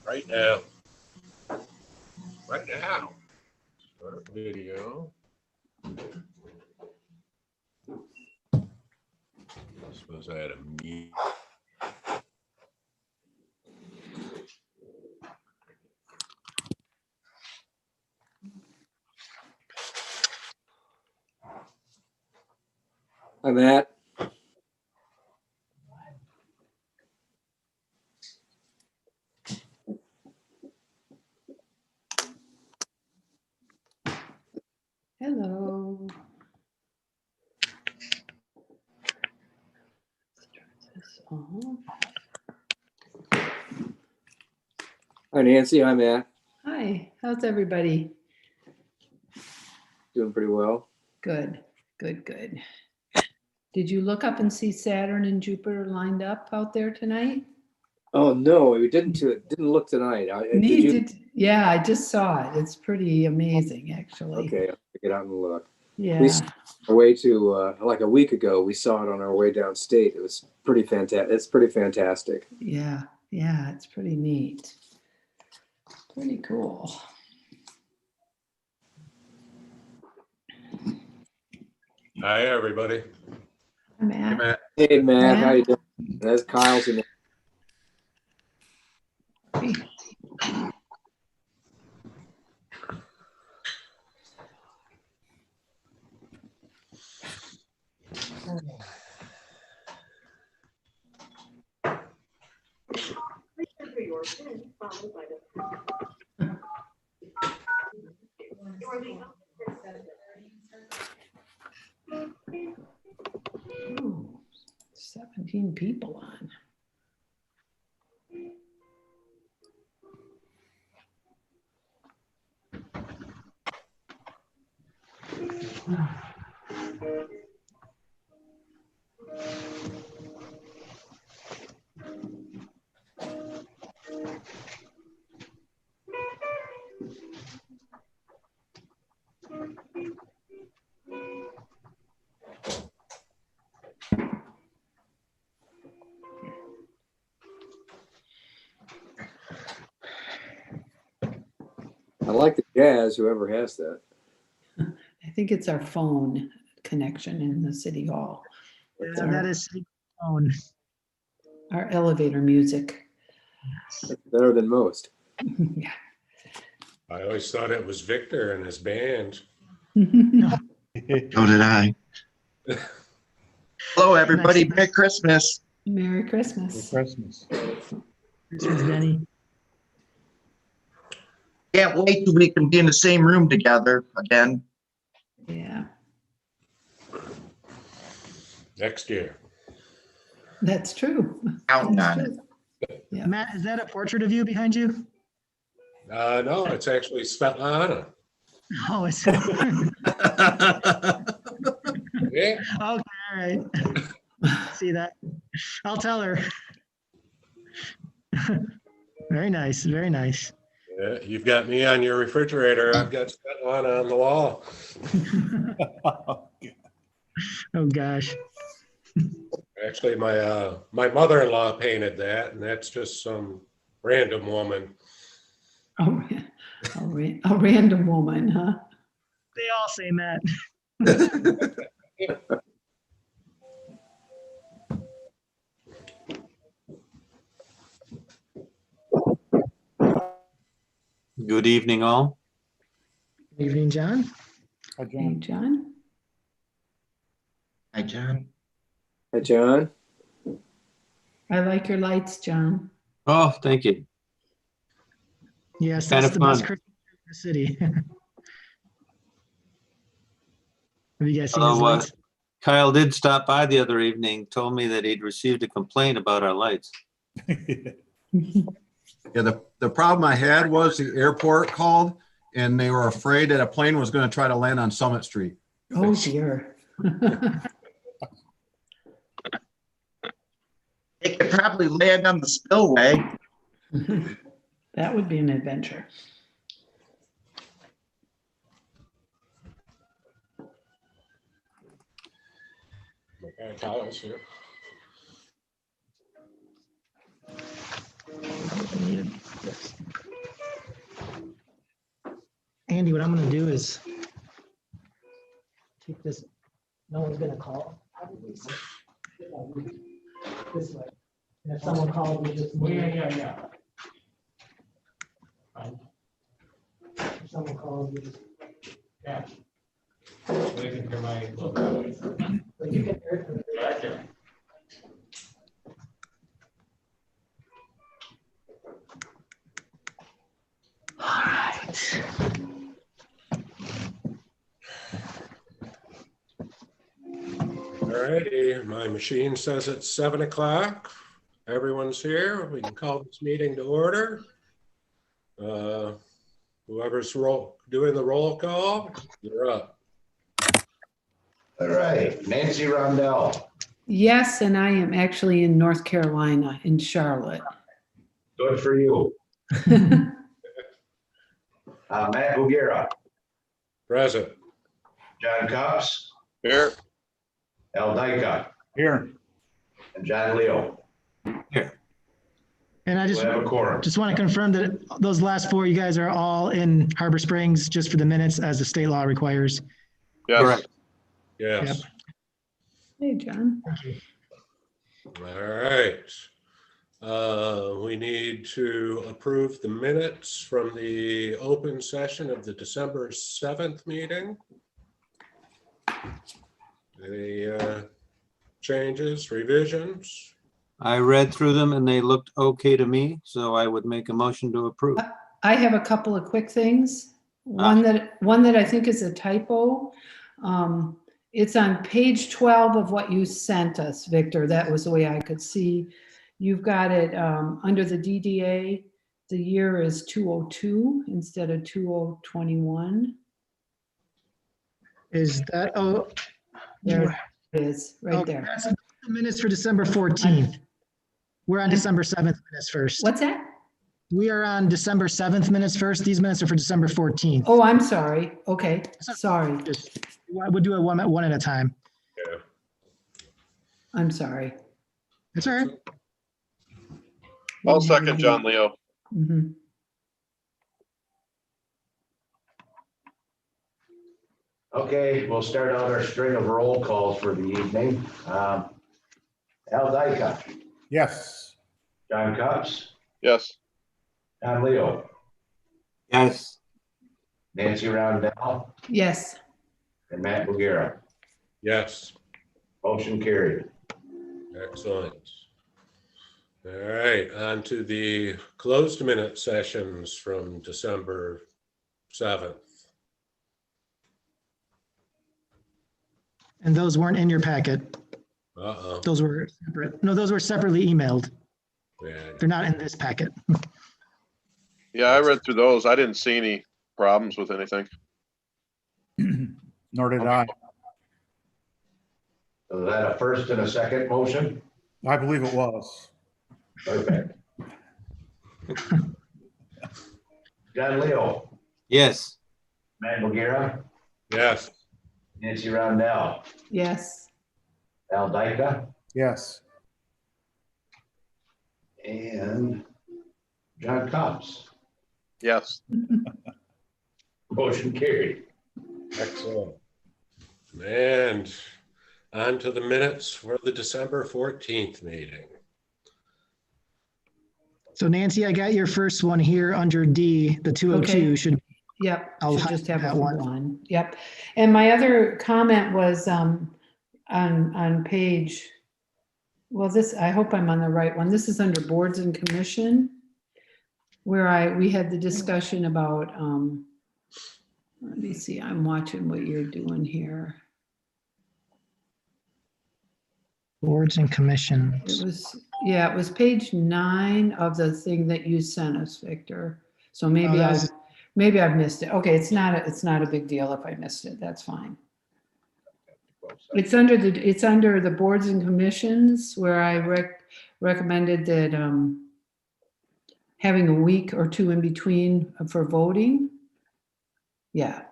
Right now. Right now. Start video. I suppose I had a mute. Hi, Matt. Hello. Let's turn this on. Hi, Nancy. Hi, Matt. Hi, how's everybody? Doing pretty well. Good, good, good. Did you look up and see Saturn and Jupiter lined up out there tonight? Oh no, we didn't look tonight. Did you? Yeah, I just saw it. It's pretty amazing, actually. Okay, I'll get out and look. Yeah, We saw it on our way to like a week ago. We saw it on our way downstate. It was pretty fantastic. It's pretty fantastic. yeah, it's pretty neat. Pretty cool. Hi, everybody. Hi, Matt. Hey, Matt. Matt. How you doing? That's Kyle's in. Ooh, 17 people on. I like the jazz. Whoever has that. I think it's our phone connection in the city hall. It's Yeah, that our, is city phone. our elevator music. That's better than most. Yeah. I always thought it was Victor and his band. So did I. Hello, everybody. Merry Christmas. Merry Christmas. Christmas. Christmas, Denny. Can't wait till we can be in the same room together again. Yeah, Next year. that's true. Counting That's on true. Yeah. Matt, is that a portrait of you behind you? No, it's actually Svetlana. Oh, it's okay. Yeah. All right. See that? I'll tell her. Very nice. Very nice. Yeah, you've got me on your refrigerator. I've got Svetlana on the wall. Oh gosh. Actually, my mother-in-law painted that, and that's just some random woman. Oh, a random woman, huh? They all say Matt. Good evening, all. Good evening, John. Hi, Hey, John. John. Hi, John. Hi, John. I like your lights, John. Oh, thank you. Yes, Kind that's of the best fun. Christmas tree in the city. Have you guys seen his Although lights? Kyle did stop by the other evening, told me that he'd received a complaint about our lights. Yeah, the problem I had was the airport called and they were afraid that a plane was going to try to land on Summit Street. Oh, dear. It could probably land on the spillway. That would be an adventure. My guy Kyle's here. Andy, what I'm gonna do is take this, no one's gonna call. Probably so. This way. And if someone calls, we just. Yeah. If someone calls, we just. Yeah. But you can hear it from the- All right. All righty, my machine says it's 7 o'clock. Everyone's here. We can call this meeting to order. Whoever's doing the roll call, you're up. All right, Nancy Rondell. Yes, and I am actually in North Carolina, in Charlotte. Good for you. Matt Bugera, Present. John Cops, Here. Al Dyka, Here. and John Leo. And I We have a quorum. just want to confirm that those last four, you guys are all in Harbor Springs just for the minutes as the state law requires. Yes. Correct. Yes. Hey, John. All right. We need to approve the minutes from the open session of the December 7th meeting. Any changes, revisions? I read through them and they looked okay to me, so I would make a motion to approve. I have a couple of quick things. One that I think is a typo. It's on page 12 of what you sent us, Victor. That was the way I could see. You've got it under the DDA. The year is 202 instead of 2021. Is that, oh, There it is, right okay, there. that's the minutes for December 14th. We're on December 7th minutes first. What's that? We are on December 7th minutes first. These minutes are for December 14th. Oh, I'm sorry. Okay, sorry. We'll do it one at a time. Yeah. I'm sorry. That's all right. I'll second John Leo. Mhm. Okay, we'll start out our string of roll calls for the evening. Al Dyka, Yes. John Cops, Yes. John Leo, Yes. Nancy Rondell, Yes, and Matt Bugera. Yes. Motion carried. Excellent. All right, on to the closed minute sessions from December 7th. And those weren't in your packet. Uh-oh. Those were separate. No, those were separately emailed. Yeah. They're not in this packet. Yeah, I read through those. I didn't see any problems with anything. Nor did I. So is that a first and a second motion? I believe it was. Perfect. John Leo, Yes. Matt Bugera, Yes. Nancy Rondell, yes. Al Dyka, Yes. and John Cops. Yes. Motion carried. Excellent. And on to the minutes for the December 14th meeting. So Nancy, I got your first one here under D, the 202 Okay. should, Yep, I'll should just have highlight a that one. one. Yep. And my other comment was on page, well, this, I hope I'm on the right one. This is under boards and commission, where we had the discussion about, let me see, I'm watching what you're doing here. boards and It commissions. was, yeah, it was page 9 of the thing that you sent us, Victor. So maybe that's- I've missed it. Okay, it's not a big deal if I missed it. That's fine. It's under the boards and commissions where I recommended that having a week or two in between for voting. Yeah.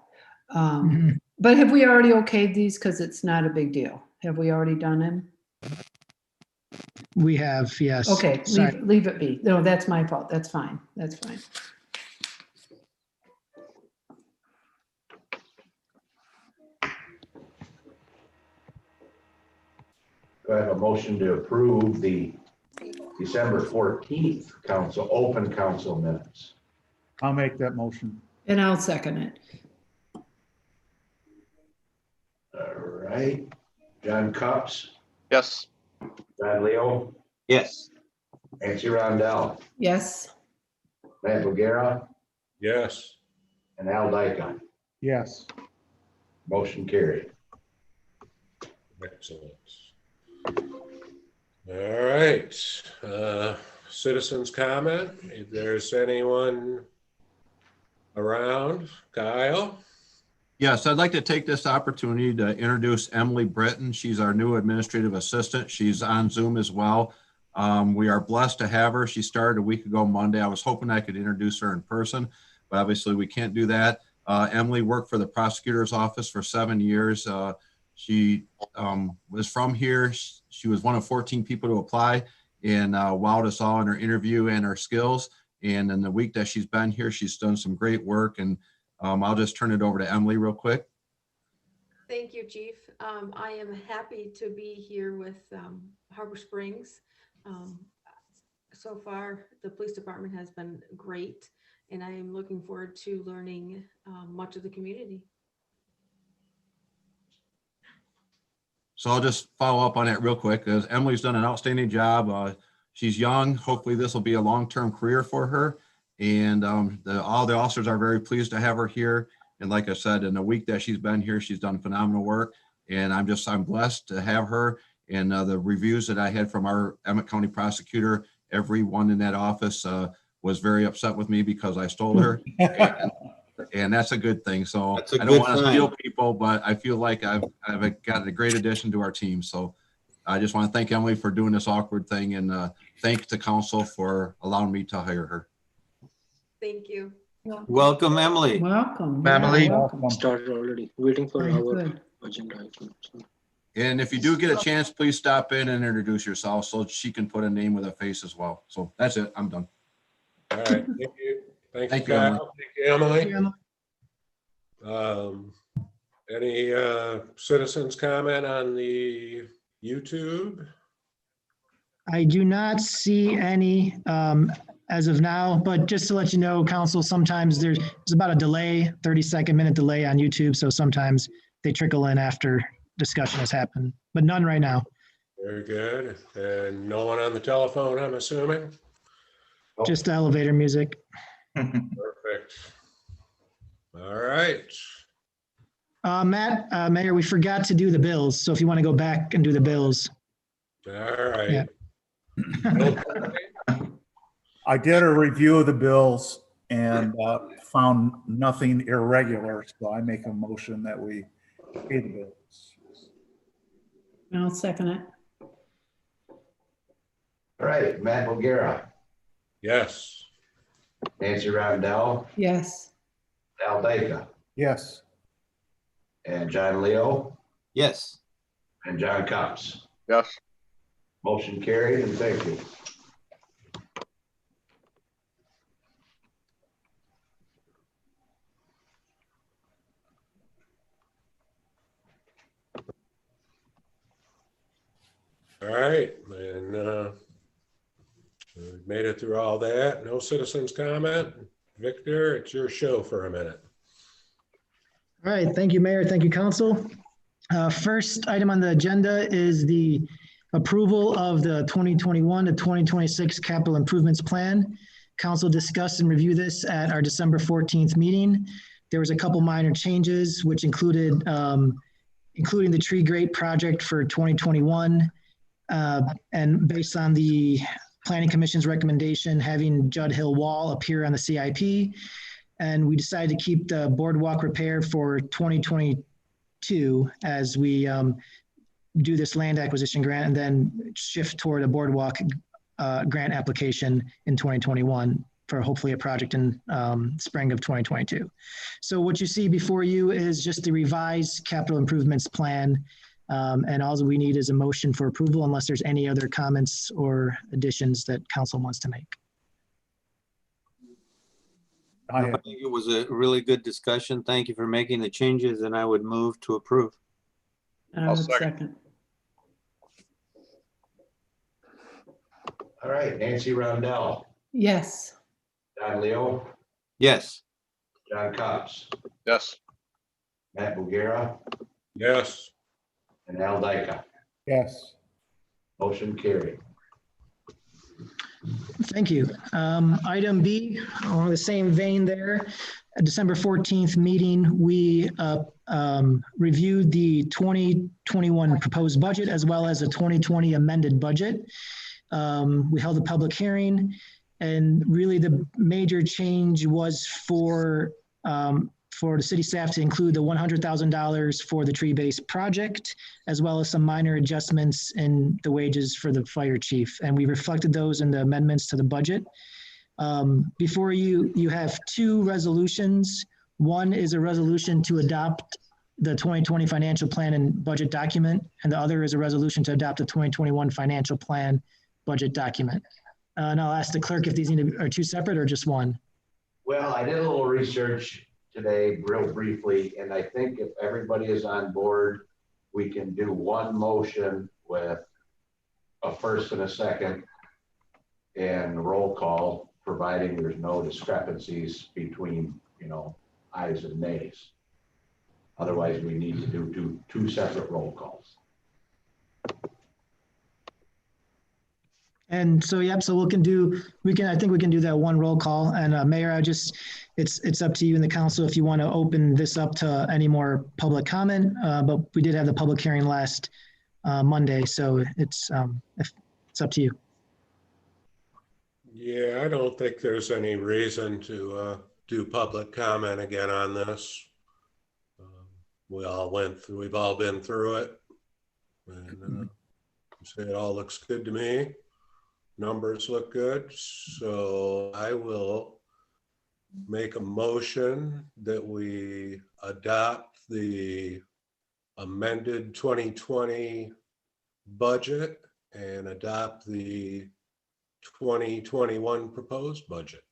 Mhm. But have we already okayed these? Because it's not a big deal. Have we already done them? We have, yes. Okay, Sorry. leave it be. No, that's my fault. That's fine. That's fine. Do I have a motion to approve the December 14th open council minutes? I'll make that motion. And I'll second it. All right. John Cups, Yes, John Leo, Yes. Nancy Rondell, Yes, Matt Bulgara, Yes. and Al Dyke. Yes. Motion carried. Excellent. All right, citizens comment, if there's anyone around, Kyle? Yes, I'd like to take this opportunity to introduce Emily Britton. She's our new administrative assistant. She's on Zoom as well. We are blessed to have her. She started a week ago Monday. I was hoping I could introduce her in person, but obviously we can't do that. Emily worked for the prosecutor's office for 7 years. She was from here. She was one of 14 people to apply and wowed us all in her interview and her skills. And in the week that she's been here, she's done some great work. And I'll just turn it over to Emily real quick. Thank you, Chief. I am happy to be here with Harbor Springs. So far, the police department has been great, and I am looking forward to learning much of the community. So I'll just follow up on that real quick, because Emily's done an outstanding job. She's young. Hopefully this will be a long-term career for her. And all the officers are very pleased to have her here. And like I said, in the week that she's been here, she's done phenomenal work. And I'm blessed to have her. And the reviews that I had from our Emmett County prosecutor, everyone in that office was very upset with me because I stole her. And that's a good thing. So That's a I don't good want to sign. steal people, but I feel like I've got a great addition to our team. So I just want to thank Emily for doing this awkward thing, and thank the council for allowing me to hire her. Thank you. Welcome, Emily. welcome. Emily. Yeah, welcome. Started already, waiting for Very our good. agenda item. So, And if you do get a chance, please stop in and introduce yourself so she can put a name with a face as well. So that's it. I'm done. All right, thank you. Thank you, Thank you, Emily. Kyle. Thank you, Emily. Any citizens comment on the YouTube? I do not see any as of now, but just to let you know, council, sometimes there's about a delay, 30-second minute delay on YouTube. So sometimes they trickle in after discussion has happened, but none right now. Very good. And no one on the telephone, I'm assuming? Just elevator music. Perfect. All right. Matt, Mayor, we forgot to do the bills. So if you want to go back and do the bills. All right. Yeah. I did a review of the bills and found nothing irregular, so I make a motion that we pay the bills. I'll second it. All right, Matt Bulgara, Yes. Nancy Rondell, Yes, Al Dyke, Yes. and John Leo, Yes. and John Cups. yes. Motion carried, and thank you. All right. And we've made it through all that. No citizens comment. Victor, it's your show for a minute. All right, thank you, Mayor. Thank you, Council. First item on the agenda is the approval of the 2021 to 2026 Capital Improvements Plan. Council discussed and reviewed this at our December 14th meeting. There was a couple minor changes, which including the tree grate project for 2021. And based on the Planning Commission's recommendation, having Judd Hill Wall appear on the CIP. And we decided to keep the boardwalk repair for 2022 as we do this land acquisition grant and then shift toward a boardwalk grant application in 2021 for hopefully a project in spring of 2022. So what you see before you is just the revised capital improvements plan. And all we need is a motion for approval unless there's any other comments or additions that council wants to make. I I think it was a really good discussion. Thank you for making the changes, and I would move to approve. And I I'll would second. second. All right, Nancy Rondell, Yes. John Leo, Yes. John Cox, Yes. Matt Boogera, Yes. and Al Dyke. yes. Motion carried. Thank you. Item B, along the same vein there, at December 14th meeting, we reviewed the 2021 proposed budget as well as a 2020 amended budget. We held a public hearing, and really the major change was for the city staff to include the $100,000 for the tree-based project, as well as some minor adjustments in the wages for the fire chief. And we reflected those in the amendments to the budget. Before you, you have two resolutions. One is a resolution to adopt the 2020 financial plan and budget document, and the other is a resolution to adopt the 2021 financial plan budget document. And I'll ask the clerk if these are two separate or just one. Well, I did a little research today, real briefly, and I think if everybody is on board, we can do one motion with a first and a second and roll call, providing there's no discrepancies between, ayes and nays. Otherwise, we need to do two separate roll calls. And so, yep, so I think we can do that one roll call. And Mayor, it's up to you and the council if you want to open this up to any more public comment. But we did have the public hearing last Monday, so it's up to you. Yeah, I don't think there's any reason to do public comment again on this. We've all been through it. And say it all looks good to me. Numbers look good. So I will make a motion that we adopt the amended 2020 budget and adopt the 2021 proposed budget.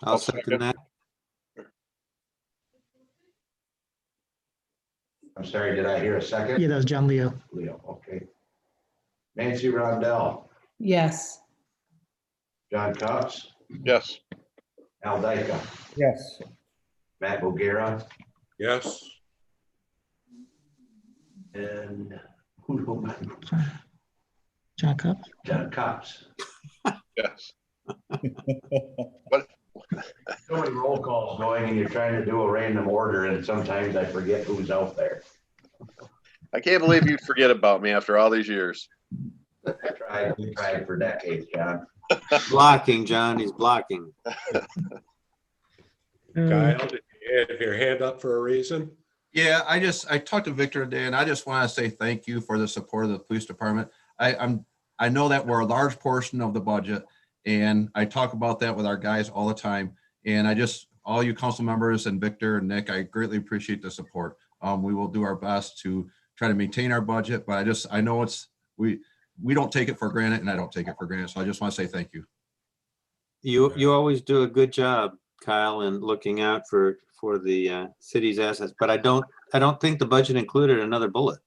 I'll second that. I'm sorry, did I hear a second? Yeah, that was John Leo. Leo, okay. Nancy Rondell, Yes. John Cox, Yes. Al Dyke, Yes. Matt Boogera, Yes. and who do John Cup. John Cox. Yes. So many roll calls going and you're trying to do a random order and sometimes I forget who's out there. I can't believe you'd forget about me after all these years. I tried for decades, John. Blocking, John, he's blocking. Kyle, did you have your hand up for a reason? Yeah, I talked to Victor today, and I just want to say thank you for the support of the police department. I know that we're a large portion of the budget, and I talk about that with our guys all the time. And all you council members and Victor and Nick, I greatly appreciate the support. We will do our best to try to maintain our budget, but I know we don't take it for granted, and I don't take it for granted. So I just want to say thank you. You always do a good job, Kyle, in looking out for the city's assets, but I don't think the budget included another bullet.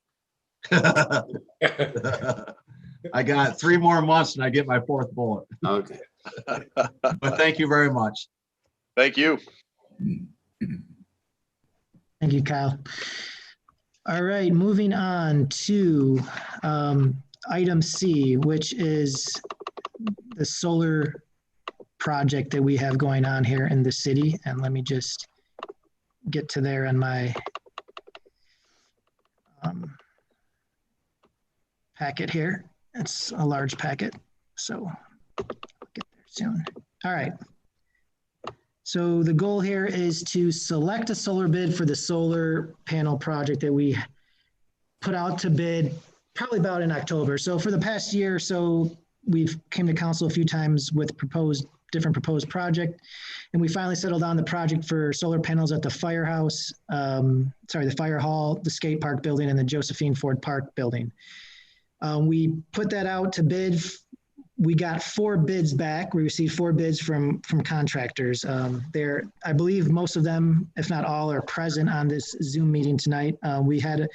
I got 3 more months and I get my 4th bullet. Okay. But thank you very much. Thank you. Thank you, Kyle. All right, moving on to item C, which is the solar project that we have going on here in the city. And let me just get to there on my packet here. It's a large packet, so I'll get there soon. All right. So the goal here is to select a solar bid for the solar panel project that we put out to bid probably about in October. So for the past year or so, we've came to council a few times with proposed different proposed project. And we finally settled on the project for solar panels at the firehouse, the fire hall, the skate park building, and the Josephine Ford Park building. We put that out to bid. We got 4 bids back. We received 4 bids from contractors. I believe most of them, if not all, are present on this Zoom meeting tonight. We had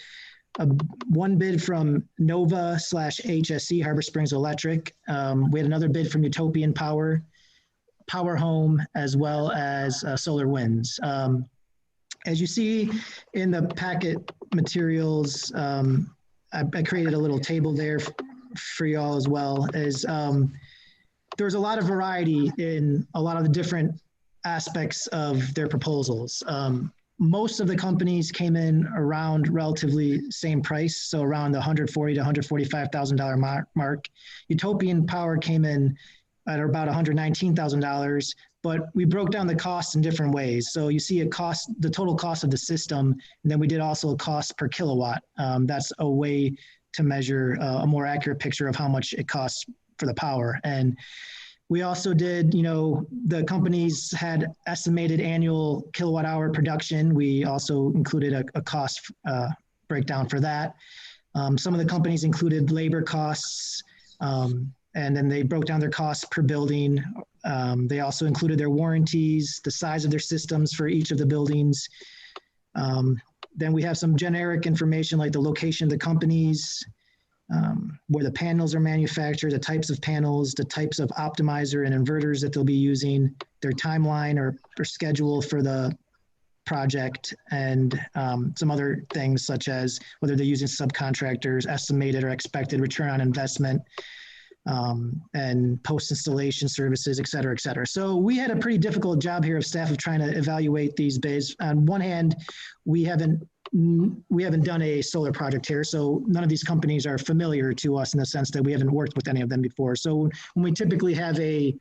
one bid from Nova/HSE, Harbor Springs Electric. We had another bid from Utopian Power Home, as well as Solar Winds. As you see in the packet materials, I created a little table there for y'all as well. There's a lot of variety in a lot of the different aspects of their proposals. Most of the companies came in around relatively same price, so around the $140,000 to $145,000 mark. Utopian Power came in at about $119,000, but we broke down the costs in different ways. So you see the total cost of the system, and then we did also a cost per kilowatt. That's a way to measure a more accurate picture of how much it costs for the power. And we also did, the companies had estimated annual kilowatt hour production. We also included a cost breakdown for that. Some of the companies included labor costs, and then they broke down their costs per building. They also included their warranties, the size of their systems for each of the buildings. Then we have some generic information like the location of the companies, where the panels are manufactured, the types of panels, the types of optimizer and inverters that they'll be using, their timeline or schedule for the project, and some other things such as whether they're using subcontractors, estimated or expected return on investment, and post-installation services, et cetera, et cetera. So we had a pretty difficult job here of staff of trying to evaluate these bids. On one hand, we haven't done a solar project here, so none of these companies are familiar to us in the sense that we haven't worked with any of them before. So when we typically have a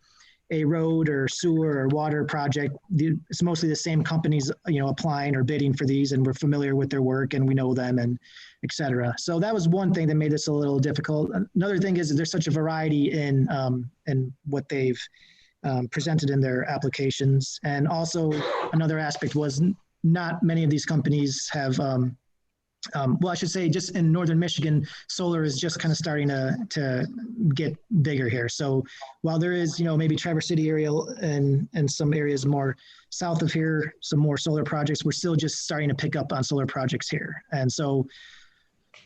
road or sewer or water project, it's mostly the same companies, applying or bidding for these, and we're familiar with their work and we know them, and et cetera. So that was one thing that made this a little difficult. Another thing is that there's such a variety in what they've presented in their applications. And also another aspect was not many of these companies have, well, I should say just in Northern Michigan, solar is just kind of starting to get bigger here. So while there is, maybe Traverse City area and some areas more south of here, some more solar projects, we're still just starting to pick up on solar projects here. And so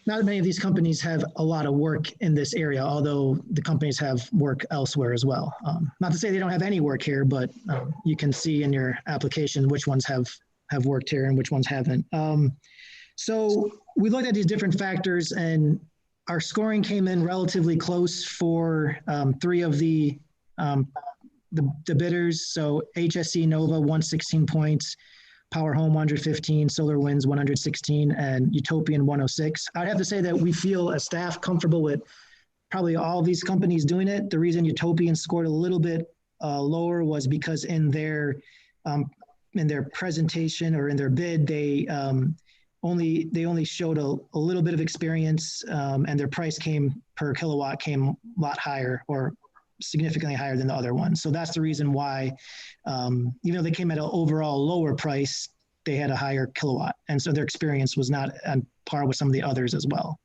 not many of these companies have a lot of work in this area, although the companies have work elsewhere as well. Not to say they don't have any work here, but you can see in your application which ones have worked here and which ones haven't. So we looked at these different factors, and our scoring came in relatively close for 3 of the bidders. So HSE Nova 116 points, Power Home 115, Solar Winds 116, and Utopian 106. I'd have to say that we feel as staff comfortable with probably all of these companies doing it. The reason Utopian scored a little bit lower was because in their presentation or in their bid, they only showed a little bit of experience, and their price per kilowatt came a lot higher, or significantly higher than the other ones. So that's the reason why, even though they came at an overall lower price, they had a higher kilowatt. And so their experience was not on par with some of the others as well.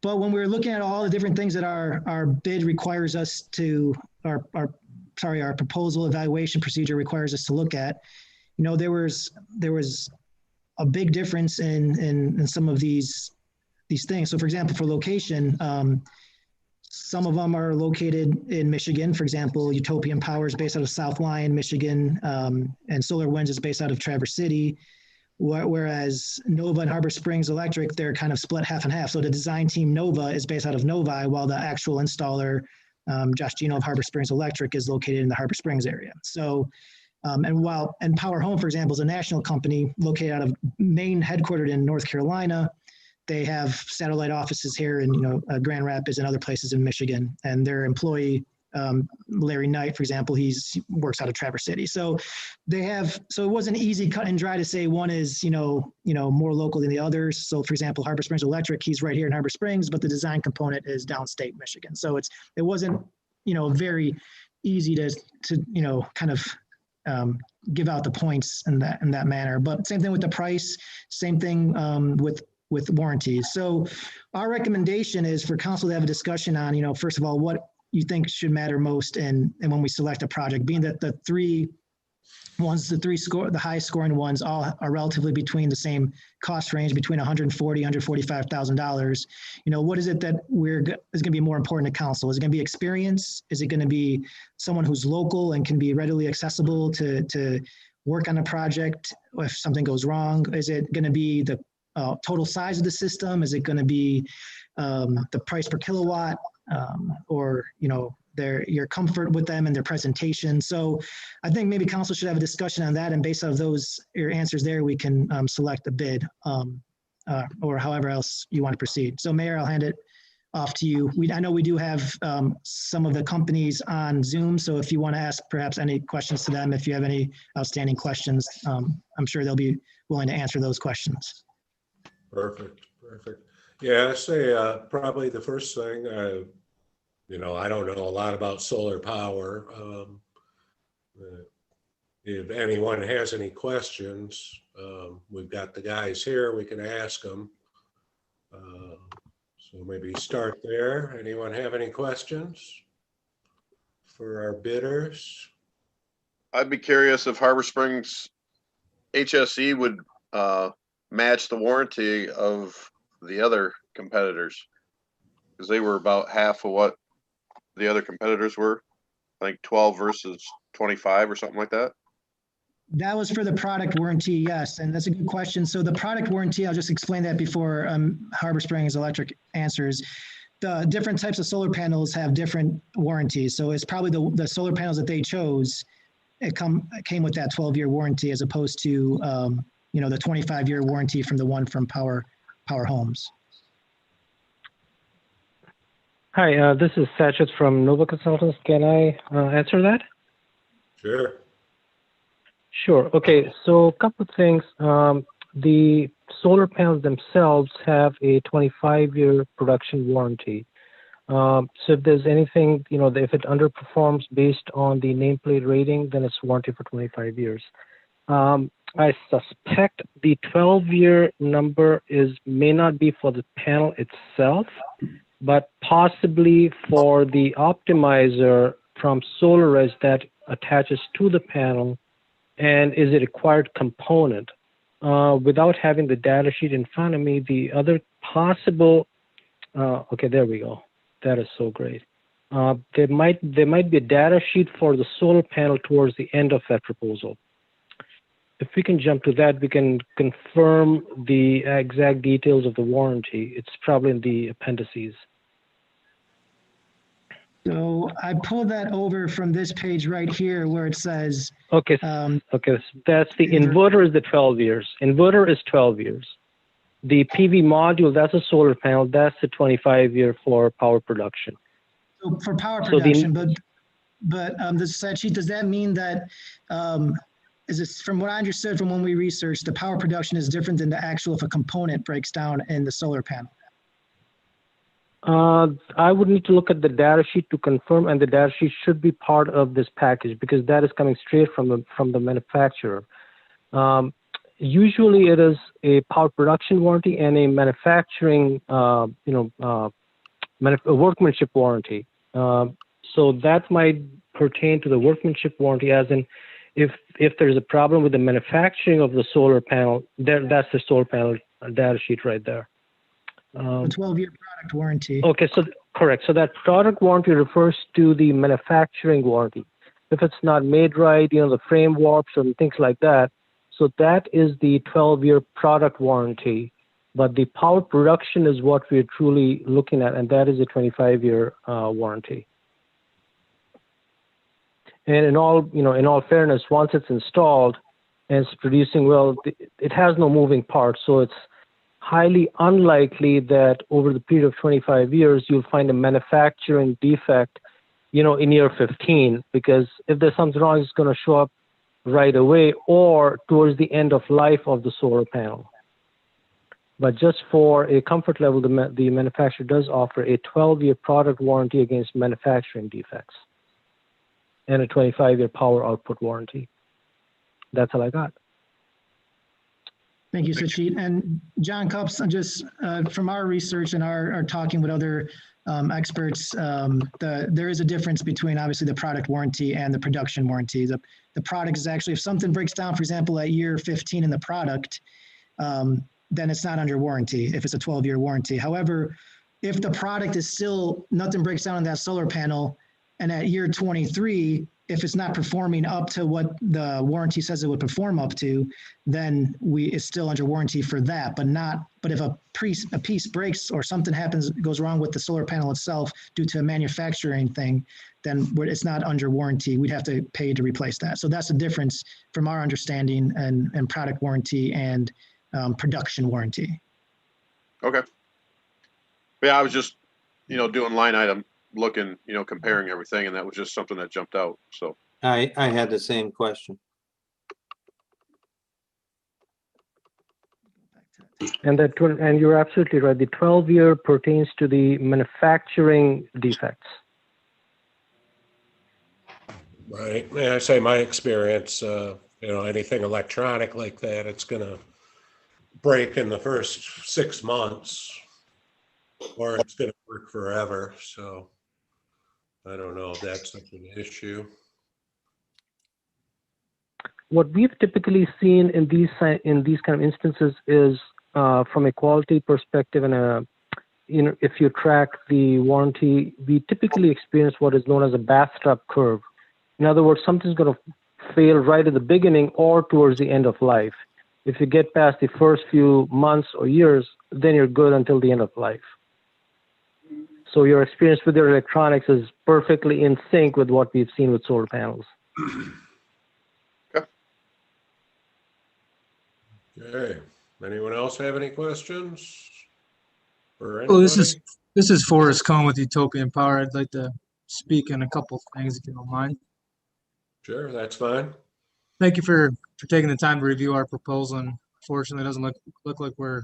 But when we were looking at all the different things that our bid requires us to, our proposal evaluation procedure requires us to look at, there was a big difference in some of these things. So for example, for location, some of them are located in Michigan. For example, Utopian Power is based out of South Lyon, Michigan, and Solar Winds is based out of Traverse City, whereas Nova and Harbor Springs Electric, they're kind of split half and half. So the design team Nova is based out of Novi, while the actual installer, Josh Gino of Harbor Springs Electric, is located in the Harbor Springs area. So, and Power Home, for example, is a national company located out of Maine, headquartered in North Carolina. They have satellite offices here in Grand Rapids and other places in Michigan. And their employee, Larry Knight, for example, he works out of Traverse City. So it wasn't easy cut and dry to say one is more local than the others. So for example, Harbor Springs Electric, he's right here in Harbor Springs, but the design component is downstate Michigan. So it wasn't very easy to kind of give out the points in that manner. But same thing with the price, same thing with warranties. So our recommendation is for council to have a discussion on, first of all, what you think should matter most and when we select a project, being that the high scoring ones all are relatively between the same cost range, between $140,000 and $145,000. What is it that is going to be more important to council? Is it going to be experience? Is it going to be someone who's local and can be readily accessible to work on a project if something goes wrong? Is it going to be the total size of the system? Is it going to be the price per kilowatt, or your comfort with them and their presentation? So I think maybe council should have a discussion on that, and based on your answers there, we can select a bid or however else you want to proceed. So Mayor, I'll hand it off to you. I know we do have some of the companies on Zoom, so if you want to ask perhaps any questions to them, if you have any outstanding questions, I'm sure they'll be willing to answer those questions. Perfect. Yeah, I say probably the first thing, I don't know a lot about solar power. If anyone has any questions, we've got the guys here, we can ask them. So maybe start there. Anyone have any questions for our bidders? I'd be curious if Harbor Springs HSE would match the warranty of the other competitors, because they were about half of what the other competitors were, like 12 versus 25 or something like that. That was for the product warranty, yes, and that's a good question. So the product warranty, I'll just explain that before Harbor Springs Electric answers. The different types of solar panels have different warranties. So it's probably the solar panels that they chose, it came with that 12-year warranty as opposed to the 25-year warranty from the one from Power Homes. Hi, this is Sachet from Nova Consultants. Can I answer that? Sure. Sure. Okay, so a couple of things. The solar panels themselves have a 25-year production warranty. So if there's anything, if it underperforms based on the nameplate rating, then it's warranty for 25 years. I suspect the 12-year number may not be for the panel itself, but possibly for the optimizer from SolarEdge that attaches to the panel and is a required component. Without having the data sheet in front of me, the other possible, okay, there we go. That is so great. There might be a data sheet for the solar panel towards the end of that proposal. If we can jump to that, we can confirm the exact details of the warranty. It's probably in the appendices. So I pulled that over from this page right here where it says. Okay, okay, so that's the inverter is the 12 years. Inverter is 12 years. The PV module, that's a solar panel, that's the 25-year for power production. So for power production, but the set sheet, does that mean that, is this, from what I understood from when we researched, the power production is different than the actual if a component breaks down in the solar panel? I would need to look at the data sheet to confirm, and the data sheet should be part of this package because that is coming straight from the manufacturer. Usually it is a power production warranty and a manufacturing, workmanship warranty. So that might pertain to the workmanship warranty, as in if there's a problem with the manufacturing of the solar panel, that's the solar panel data sheet right there. The 12-year product warranty. Okay, so correct. So that product warranty refers to the manufacturing warranty. If it's not made right, the frame warps and things like that. So that is the 12-year product warranty. But the power production is what we're truly looking at, and that is a 25-year warranty. And in all fairness, once it's installed and it's producing well, it has no moving parts. So it's highly unlikely that over the period of 25 years, you'll find a manufacturing defect, in year 15, because if there's something wrong, it's going to show up right away or towards the end of life of the solar panel. But just for a comfort level, the manufacturer does offer a 12-year product warranty against manufacturing defects. and a 25-year power output warranty. That's all I got. Thank you, Suchit. And John Cups, just from our research and our talking with other experts, there is a difference between obviously the product warranty and the production warranty. The product is actually, if something breaks down, for example, at year 15 in the product, then it's not under warranty if it's a 12-year warranty. However, if the product is still, nothing breaks down on that solar panel, and at year 23, if it's not performing up to what the warranty says it would perform up to, then it's still under warranty for that, but if a piece breaks or something goes wrong with the solar panel itself due to a manufacturing thing, then it's not under warranty. We'd have to pay to replace that. So that's the difference from our understanding and product warranty and production warranty. Okay. Yeah, I was just, doing line item, looking, comparing everything, and that was just something that jumped out. So I had the same question. And you're absolutely right. The 12-year pertains to the manufacturing defects. Right. Yeah, I say my experience, anything electronic like that, it's going to break in the first 6 months, or it's going to work forever. So I don't know if that's such an issue. What we've typically seen in these kind of instances is from a quality perspective and if you track the warranty, we typically experience what is known as a bathtub curve. In other words, something's going to fail right at the beginning or towards the end of life. If you get past the first few months or years, then you're good until the end of life. So your experience with your electronics is perfectly in sync with what we've seen with solar panels. Okay. Anyone else have any questions? Well, this is Forrest Cohn with Utopian Power. I'd like to speak on a couple of things, if you don't mind. Sure, that's fine. Thank you for taking the time to review our proposal. And fortunately, it doesn't look like we're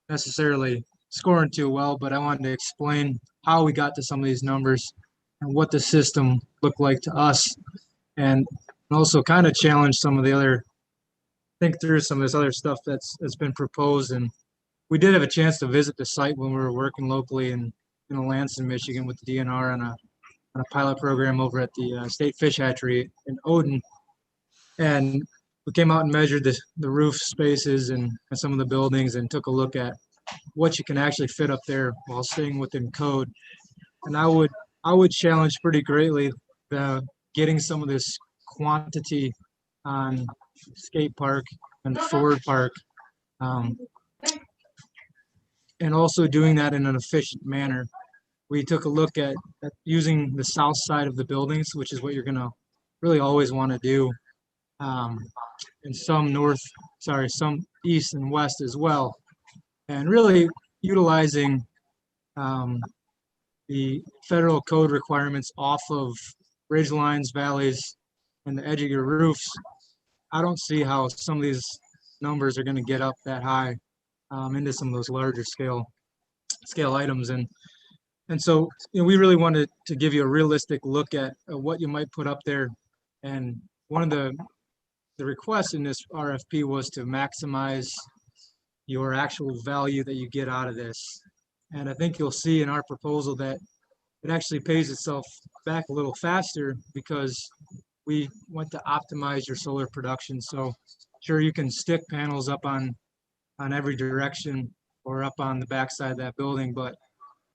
necessarily scoring too well, but I wanted to explain how we got to some of these numbers and what the system looked like to us, and also kind of challenge some of the other, think through some of this other stuff that's been proposed. And we did have a chance to visit the site when we were working locally in Lansing, Michigan with the DNR on a pilot program over at the State Fish Hatchery in Odin. And we came out and measured the roof spaces and some of the buildings and took a look at what you can actually fit up there while staying within code. And I would challenge pretty greatly getting some of this quantity on skate park and the Ford Park, and also doing that in an efficient manner. We took a look at using the south side of the buildings, which is what you're gonna really always want to do, and some east and west as well, and really utilizing the federal code requirements off of ridge lines, valleys, and the edge of your roofs. I don't see how some of these numbers are going to get up that high into some of those larger scale items. And so, we really wanted to give you a realistic look at what you might put up there. And one of the requests in this RFP was to maximize your actual value that you get out of this. And I think you'll see in our proposal that it actually pays itself back a little faster because we want to optimize your solar production. So sure, you can stick panels up on every direction or up on the backside of that building, but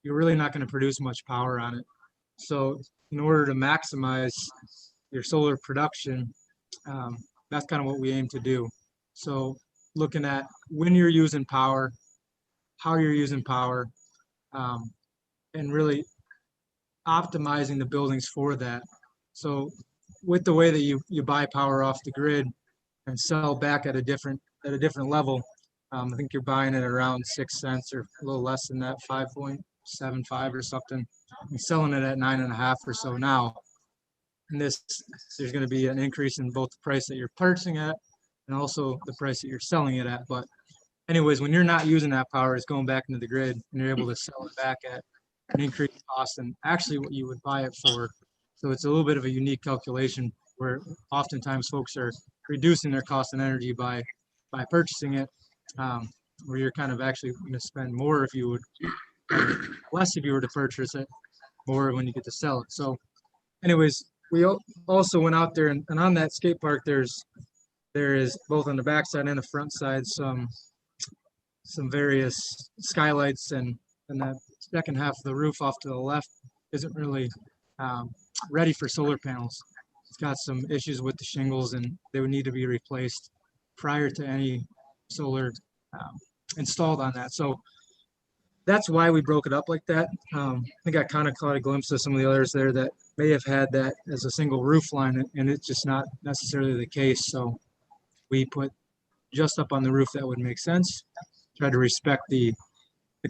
you're really not going to produce much power on it. So in order to maximize your solar production, that's kind of what we aim to do. So looking at when you're using power, how you're using power, and really optimizing the buildings for that. So with the way that you buy power off the grid and sell back at a different level, I think you're buying it around 6 cents or a little less than that, 5.75 or something, and selling it at 9.5 or so now. And there's going to be an increase in both the price that you're purchasing at and also the price that you're selling it at. But anyways, when you're not using that power, it's going back into the grid and you're able to sell it back at an increased cost and actually what you would buy it for So it's a little bit of a unique calculation where oftentimes folks are reducing their cost and energy by purchasing it, where you're kind of actually going to spend more if you would, less if you were to purchase it, more when you get to sell it. So anyways, we also went out there and on that skate park, there is both on the backside and the front side some various skylights, and that second half of the roof off to the left isn't really ready for solar panels. It's got some issues with the shingles and they would need to be replaced prior to any solar installed on that. So that's why we broke it up like that. I think I kind of caught a glimpse of some of the others there that may have had that as a single roof line, and it's just not necessarily the case. So we put just up on the roof that would make sense. Try to respect the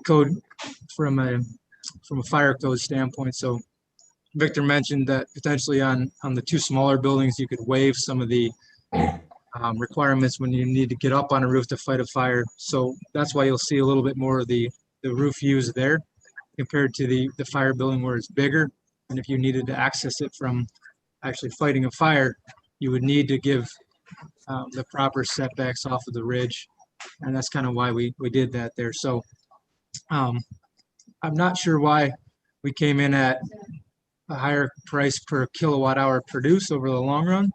code from a fire code standpoint. So Victor mentioned that potentially on the two smaller buildings, you could waive some of the requirements when you need to get up on a roof to fight a fire. So that's why you'll see a little bit more of the roof used there compared to the fire building where it's bigger. And if you needed to access it from actually fighting a fire, you would need to give the proper setbacks off of the ridge. And that's kind of why we did that there. So I'm not sure why we came in at a higher price per kilowatt hour produced over the long run.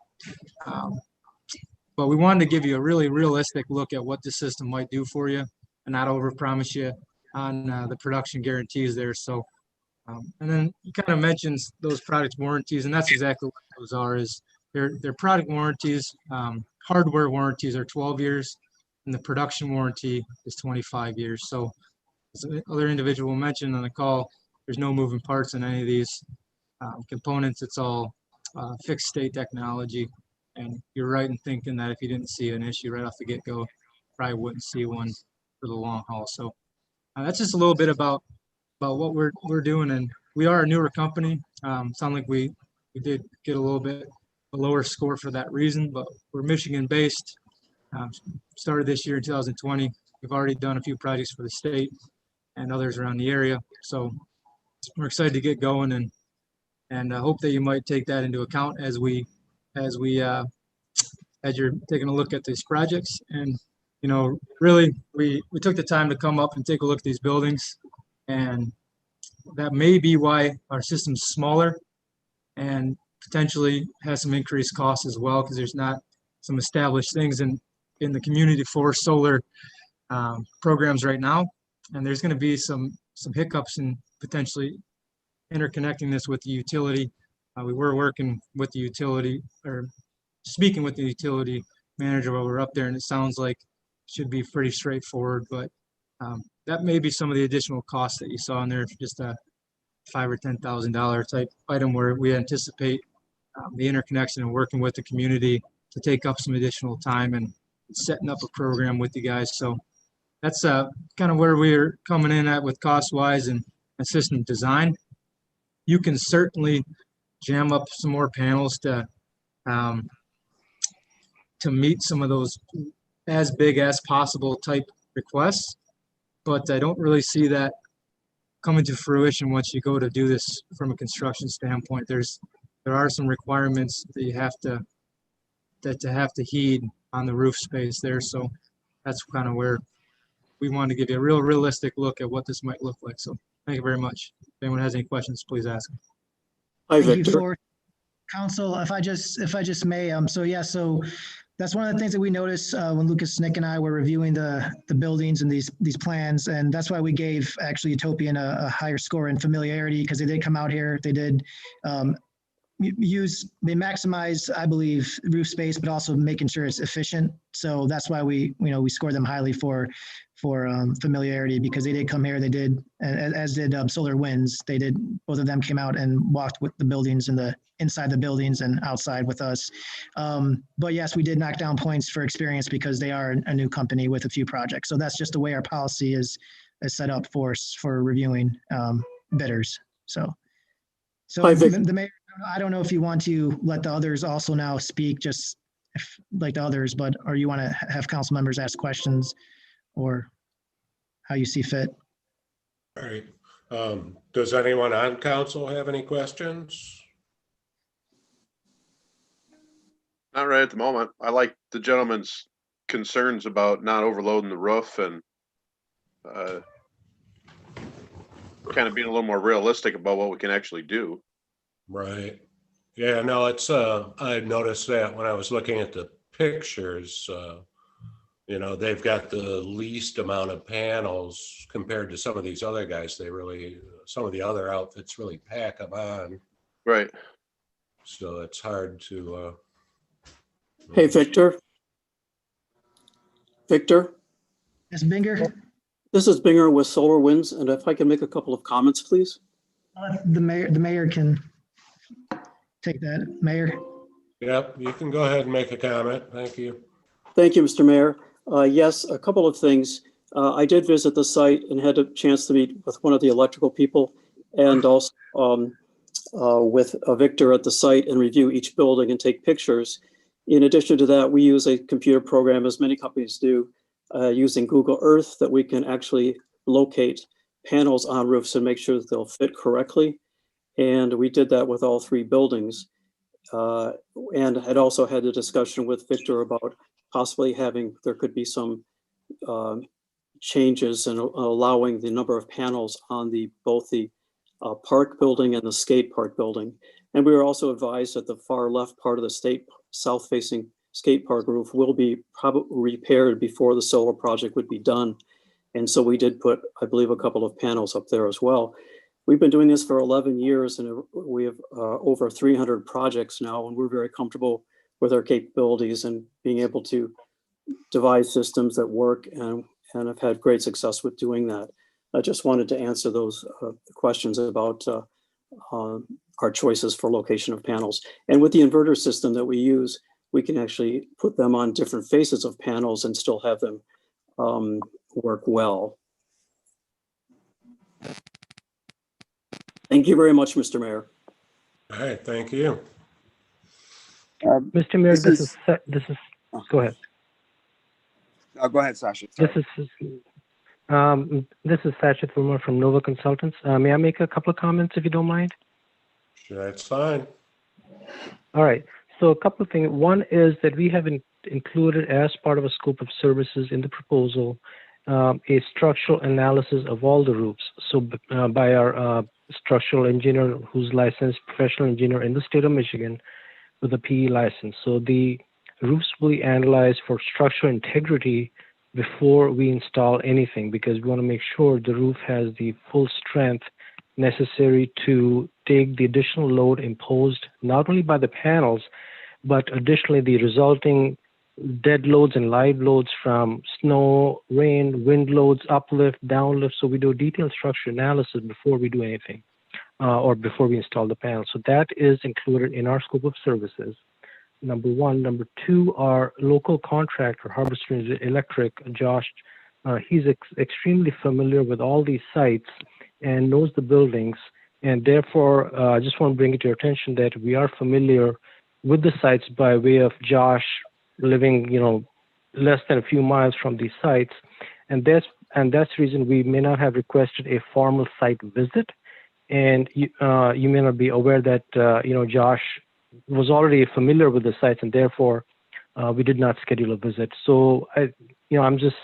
But we wanted to give you a really realistic look at what the system might do for you and not overpromise you on the production guarantees there. So, and then you kind of mentioned those product warranties, and that's exactly what those are. Is they're product warranties. Hardware warranties are 12 years, and the production warranty is 25 years. So, as the other individual mentioned on the call, there's no moving parts in any of these components. It's all fixed state technology. And you're right in thinking that if you didn't see an issue right off the get-go, probably wouldn't see one for the long haul. So that's just a little bit about what we're doing. And we are a newer company. Sound like we did get a little bit a lower score for that reason, but we're Michigan-based. Started this year in 2020. We've already done a few projects for the state and others around the area. So we're excited to get going, and I hope that you might take that into account as you're taking a look at these projects. And you know, really, we took the time to come up and take a look at these buildings, and that may be why our system's smaller and potentially has some increased costs as well, because there's not some established things in the community for solar programs right now, and there's going to be some hiccups in potentially interconnecting this with the utility. We were working with the utility, or speaking with the utility manager while we're up there, and it sounds like it should be pretty straightforward, but that may be some of the additional costs that you saw in there, just a $5,000 or $10,000 type item where we anticipate the interconnection and working with the community to take up some additional time and setting up a program with you guys. So that's kind of where we're coming in at with cost-wise and system design. You can certainly jam up some more panels to meet some of those as big as possible type requests, but I don't really see that coming to fruition once you go to do this from a construction standpoint. There are some requirements that you have to heed on the roof space there. So that's kind of where we want to give you a real realistic look at what this might look like. So thank you very much. If anyone has any questions, please ask. Hi, Thank you Victor. for council. If I just may, so that's one of the things that we noticed when Lucas Nick and I were reviewing the buildings and these plans, and that's why we gave actually Utopian a higher score in familiarity, because they did come out here, they did they maximize, I believe, roof space, but also making sure it's efficient. So that's why we scored them highly for familiarity, because they did come here, they did, as did Solar Winds. They did, both of them came out and walked with the buildings and inside the buildings and outside with us. But yes, we did knock down points for experience because they are a new company with a few projects. So that's just the way our policy is set up for reviewing bidders. So Hi, Vic. the mayor, I don't know if you want to let the others also now speak, just like the others, or you want to have council members ask questions, or how you see fit. All right. Does anyone on council have any questions? Not right at the moment. I like the gentleman's concerns about not overloading the roof and kind of being a little more realistic about what we can actually do. Right. Yeah, no, it's, I noticed that when I was looking at the pictures, you know, they've got the least amount of panels compared to some of these other guys. They really, some of the other outfits really pack them on. Right. So it's hard to, Hey, Victor. Victor, Ms. Binger, this is Binger with Solar Winds, and if I can make a couple of comments, please. the mayor can take that. Mayor? yep, you can go ahead and make a comment. Thank you. Thank you, Mr. Mayor. Yes, a couple of things. I did visit the site and had a chance to meet with one of the electrical people and also with Victor at the site and review each building and take pictures. In addition to that, we use a computer program, as many companies do, using Google Earth, that we can actually locate panels on roofs and make sure that they'll fit correctly. And we did that with all 3 buildings. And had also had a discussion with Victor about possibly there could be some changes in allowing the number of panels on both the park building and the skate park building. And we were also advised that the far left part of the south-facing skate park roof will be probably repaired before the solar project would be done. And so we did put, I believe, a couple of panels up there as well. We've been doing this for 11 years and we have over 300 projects now, and we're very comfortable with our capabilities and being able to devise systems that work, and have had great success with doing that. I just wanted to answer those questions about our choices for location of panels. And with the inverter system that we use, we can actually put them on different faces of panels and still have them work well. Thank you very much, Mr. Mayor. All right, thank you. Mr. Mayor, this is go ahead. Go ahead, Sasha. This is Sachin Verma from Nova Consultants. May I make a couple of comments if you don't mind? Sure, that's fine. All right. So a couple of things. One is that we have included as part of a scope of services in the proposal a structural analysis of all the roofs. So by our structural engineer who's licensed professional engineer in the state of Michigan with a PE license. So the roofs will be analyzed for structural integrity before we install anything, because we want to make sure the roof has the full strength necessary to take the additional load imposed not only by the panels, but additionally the resulting dead loads and live loads from snow, rain, wind loads, uplift, downlift. So we do a detailed structure analysis before we do anything or before we install the panel. So that is included in our scope of services. Number one. Number two, our local contractor, Harbor Springs Electric, Josh, he's extremely familiar with all these sites and knows the buildings. And therefore, I just want to bring it to your attention that we are familiar with the sites by way of Josh living, less than a few miles from these sites. And that's the reason we may not have requested a formal site visit. And you may not be aware that, Josh was already familiar with the sites, and therefore we did not schedule a visit. So, I'm just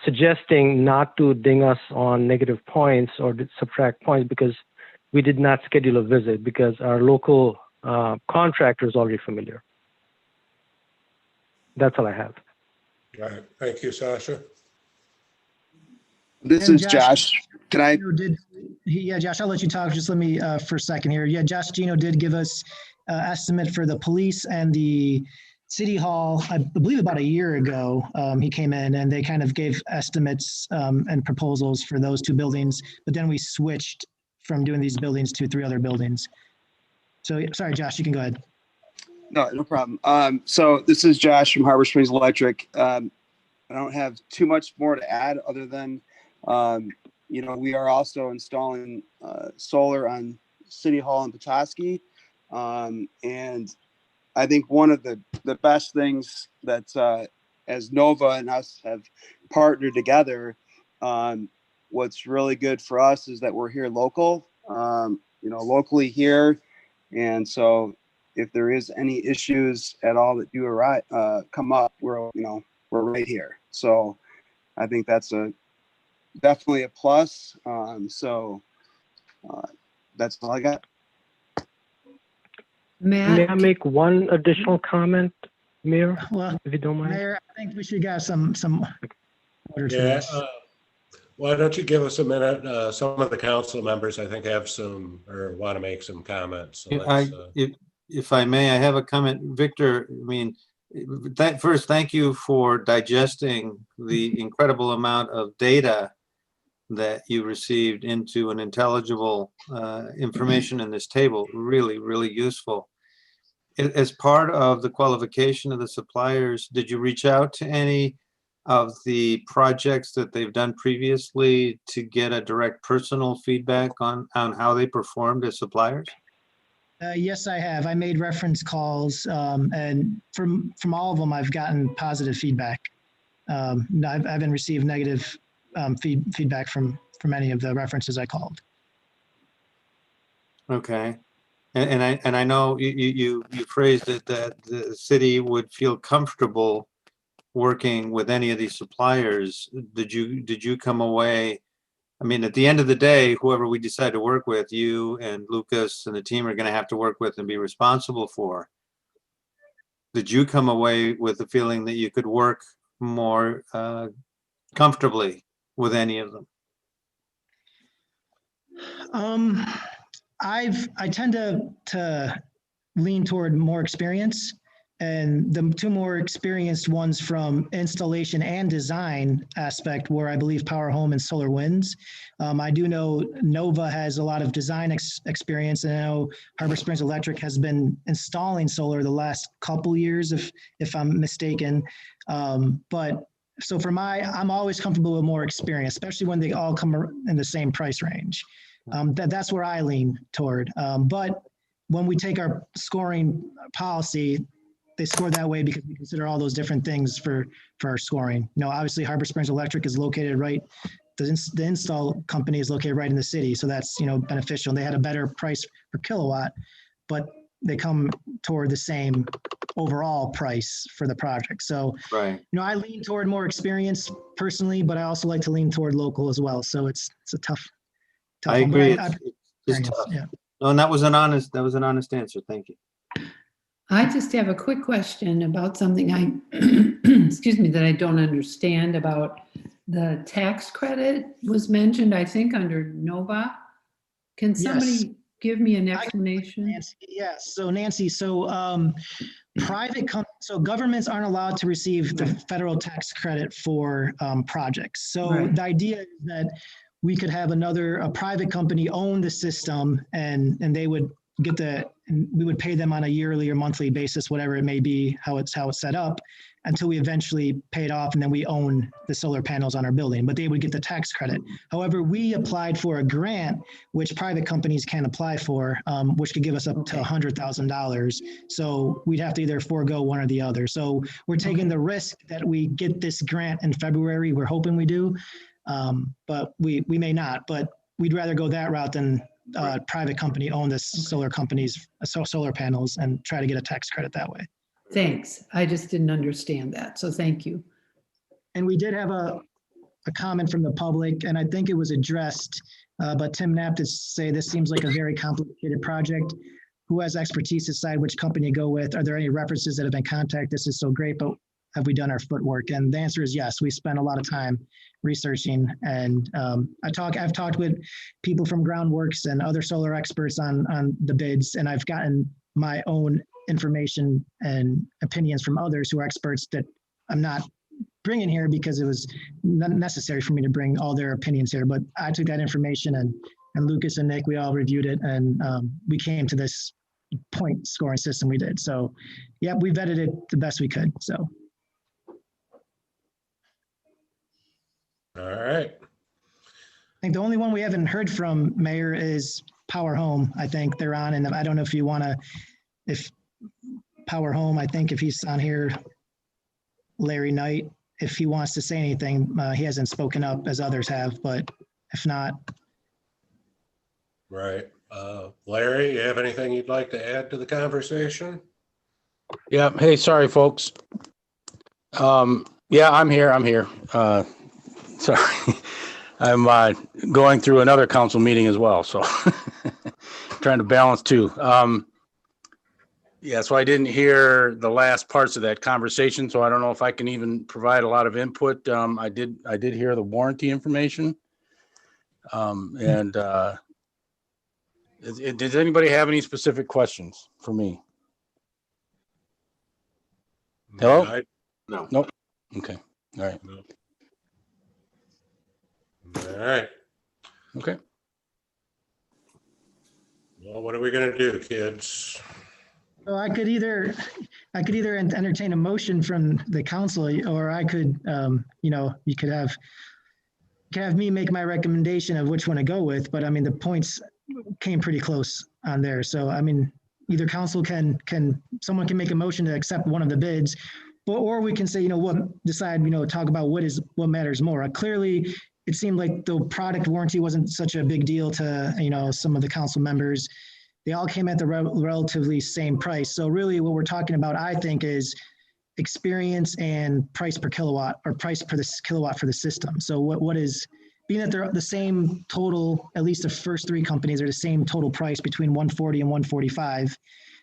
suggesting not to ding us on negative points or subtract points because we did not schedule a visit because our local contractor is already familiar. That's all I have. All right, thank you, Sasha. This And is Josh. Can I? Yeah, Josh, I'll let you talk. Just let me for a second here. Yeah, Josh Gino did give us estimate for the police and the city hall, I believe about a year ago. He came in and they kind of gave estimates and proposals for those 2 buildings, but then we switched from doing these buildings to 3 other buildings. So sorry, Josh, you can go ahead. No problem. So this is Josh from Harbor Springs Electric. I don't have too much more to add other than, we are also installing solar on City Hall in Petoskey. And I think one of the best things that as Nova and us have partnered together, what's really good for us is that we're here locally here. And so if there is any issues at all that do come up, we're right here. So I think that's definitely a plus. That's all I got. Matt? May I make one additional comment, Mayor, Well, if you don't mind? Mayor, I think we should get some order to Yeah, this. why don't you give us a minute? Some of the council members, I think, have some, or want to make some comments. So If I may, I have a comment. Victor, I mean, first, thank you for digesting the incredible amount of data that you received into an intelligible information in this table. Really, really useful. As part of the qualification of the suppliers, did you reach out to any of the projects that they've done previously to get a direct personal feedback on how they performed as suppliers? Yes, I have. I made reference calls, and from all of them, I've gotten positive feedback. I haven't received negative feedback from any of the references I called. Okay. And I know you phrased it that the city would feel comfortable working with any of these suppliers. Did you come away? I mean, at the end of the day, whoever we decide to work with, you and Lucas and the team are going to have to work with and be responsible for. Did you come away with the feeling that you could work more comfortably with any of them? I tend to lean toward more experience, and the two more experienced ones from installation and design aspect were, I believe, Power Home and Solar Winds. I do know Nova has a lot of design experience, and I know Harbor Springs Electric has been installing solar the last couple years, if I'm mistaken. But so I'm always comfortable with more experience, especially when they all come in the same price range. That's where I lean toward. But when we take our scoring policy, they score that way because we consider all those different things for our scoring. Obviously Harbor Springs Electric is located the install company is located right in the city. So that's, beneficial. And they had a better price per kilowatt, but they come toward the same overall price for the project. So, right. I lean toward more experience personally, but I also like to lean toward local as well. So it's a tough I one, agree. but It's tough. yeah. No, and that was an honest answer. Thank you. I just have a quick question about something excuse me, that I don't understand about the tax credit was mentioned, I think, under Nova. Can somebody give me an explanation? Nancy, yes. So Nancy, governments aren't allowed to receive the federal tax credit for projects. So the idea is that we could have a private company own the system, and they would we would pay them on a yearly or monthly basis, whatever it may be, how it's set up, until we eventually pay it off, and then we own the solar panels on our building, but they would get the tax credit. However, we applied for a grant, which private companies can apply for, which could give us up to $100,000. So we'd have to either forego one or the other. So we're taking the risk that we get this grant in February. We're hoping we do, but we may not, but we'd rather go that route than private company own this solar panels and try to get a tax credit that way. Thanks. I just didn't understand that. So thank you. And we did have a comment from the public, and I think it was addressed, but Tim Knapp did say this seems like a very complicated project. Who has expertise to decide which company to go with? Are there any references that have been contacted? This is so great, but have we done our footwork? And the answer is yes. We spent a lot of time researching, and I've talked with people from Groundworks and other solar experts on the bids, and I've gotten my own information and opinions from others who are experts that I'm not bringing here because it was not necessary for me to bring all their opinions here. But I took that information, and Lucas and Nick, we all reviewed it, and we came to this point scoring system we did. So yeah, we vetted it the best we could. So. All right. I think the only one we haven't heard from, Mayor, is Power Home. I think they're on, and I don't know if you want to, if Power Home, I think if he's on here, Larry Knight, if he wants to say anything, he hasn't spoken up as others have, but if not. Right. Larry, you have anything you'd like to add to the conversation? Yeah. Hey, sorry, folks. Yeah, I'm here. Sorry. I'm going through another council meeting as well, so trying to balance two. Yeah, so I didn't hear the last parts of that conversation, so I don't know if I can even provide a lot of input. I did hear the warranty information. Does anybody have any specific questions for me? Hello? No. Nope. Okay. All right. No. All right. Okay. Well, what are we gonna do, kids? So I could either entertain a motion from the council, or I could, you could have me make my recommendation of which one to go with. But I mean, the points came pretty close on there. So I mean, either council someone can make a motion to accept one of the bids, or we can say, talk about what matters more. Clearly, it seemed like the product warranty wasn't such a big deal to, some of the council members. They all came at the relatively same price. So really what we're talking about, I think, is experience and price per kilowatt, or price per this kilowatt for the system. So what is, being that they're the same total, at least the first three companies are the same total price between 140 and 145.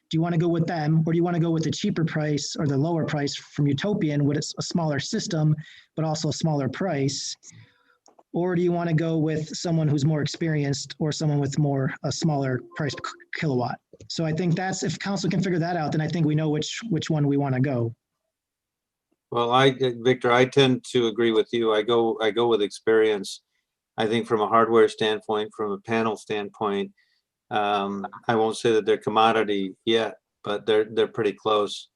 Do you want to go with them, or do you want to go with the cheaper price or the lower price from Utopian with a smaller system, but also a smaller price? Or do you want to go with someone who's more experienced, or someone with a smaller price per kilowatt? So I think that's, if council can figure that out, then I think we know which one we want to go. Well, Victor, I tend to agree with you. I go with experience. I think from a hardware standpoint, from a panel standpoint, I won't say that they're commodity yet, but they're pretty close.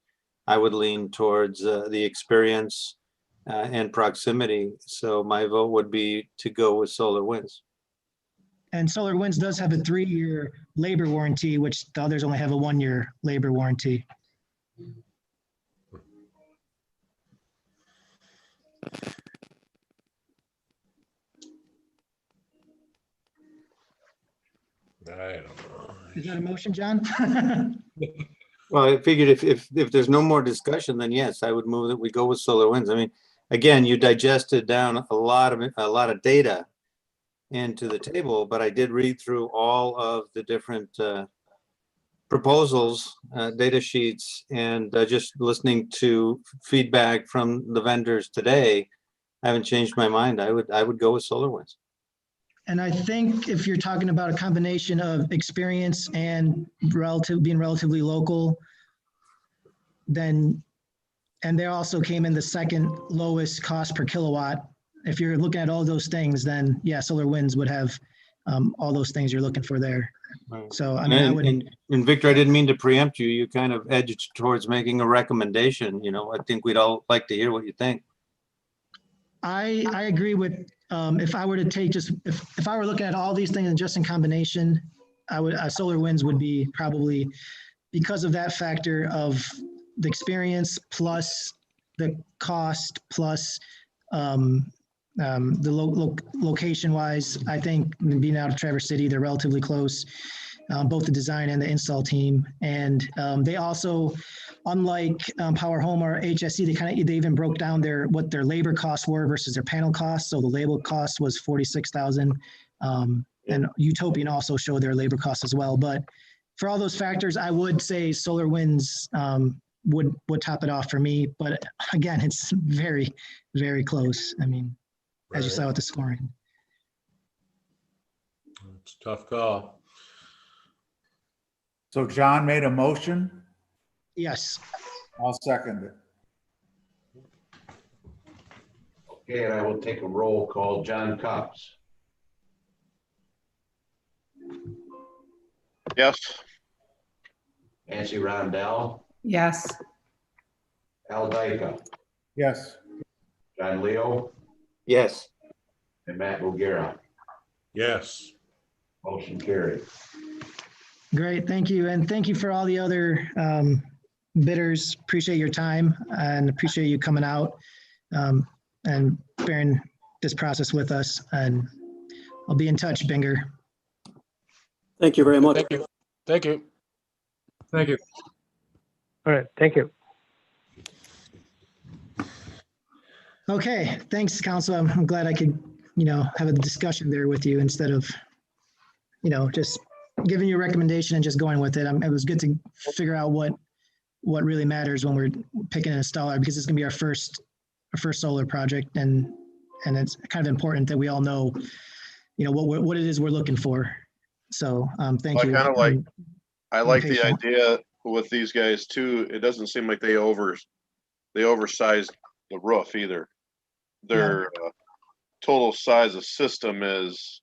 I would lean towards the experience and proximity. So my vote would be to go with SolarWinds. And SolarWinds does have a 3-year labor warranty, which the others only have a 1-year labor warranty. I don't know. Is that a motion, John? Well, I figured if there's no more discussion, then yes, I would move that we go with SolarWinds. I mean, again, you digested down a lot of data into the table, but I did read through all of the different proposals, data sheets, and just listening to feedback from the vendors today, I haven't changed my mind. I would go with SolarWinds. And I think if you're talking about a combination of experience and being relatively local, then, and they also came in the second lowest cost per kilowatt. If you're looking at all those things, then yeah, SolarWinds would have all those things you're looking for there. So I mean, and Victor, I didn't mean to preempt you. You kind of edged towards making a recommendation. I think we'd all like to hear what you think. I agree with, if I were to take if I were looking at all these things and just in combination, SolarWinds would be probably, because of that factor of the experience plus the cost plus the location wise. I think being out of Traverse City, they're relatively close, both the design and the install team. And they also, unlike Power Home or HSE, they even broke down what their labor costs were versus their panel costs. So the labor cost was $46,000, and Utopian also showed their labor costs as well. But for all those factors, I would say SolarWinds would top it off for me. But again, it's very, very close. I mean, as you saw with the scoring. It's a tough call. So John made a motion. Yes. I'll second it. Okay, and I will take a roll call. John Cox. Yes. Nancy Rondell. Yes. Al Dyka. Yes. John Leo. Yes. And Matt O'Gara. Yes. Motion carried. Great, thank you. And thank you for all the other bidders. Appreciate your time and appreciate you coming out and bearing this process with us. And I'll be in touch, Binger. Thank you very much. Thank you. Thank you. Thank you. All right, thank you. Okay, thanks, Council. I'm glad I could, have a discussion there with you instead of, just giving you a recommendation and just going with it. It was good to figure out what really matters when we're picking an installer, because it's gonna be our first solar project, and it's kind of important that we all know, what it is we're looking for. So, thank you. I like the idea with these guys too. It doesn't seem like they oversized the roof either. Their total size of system is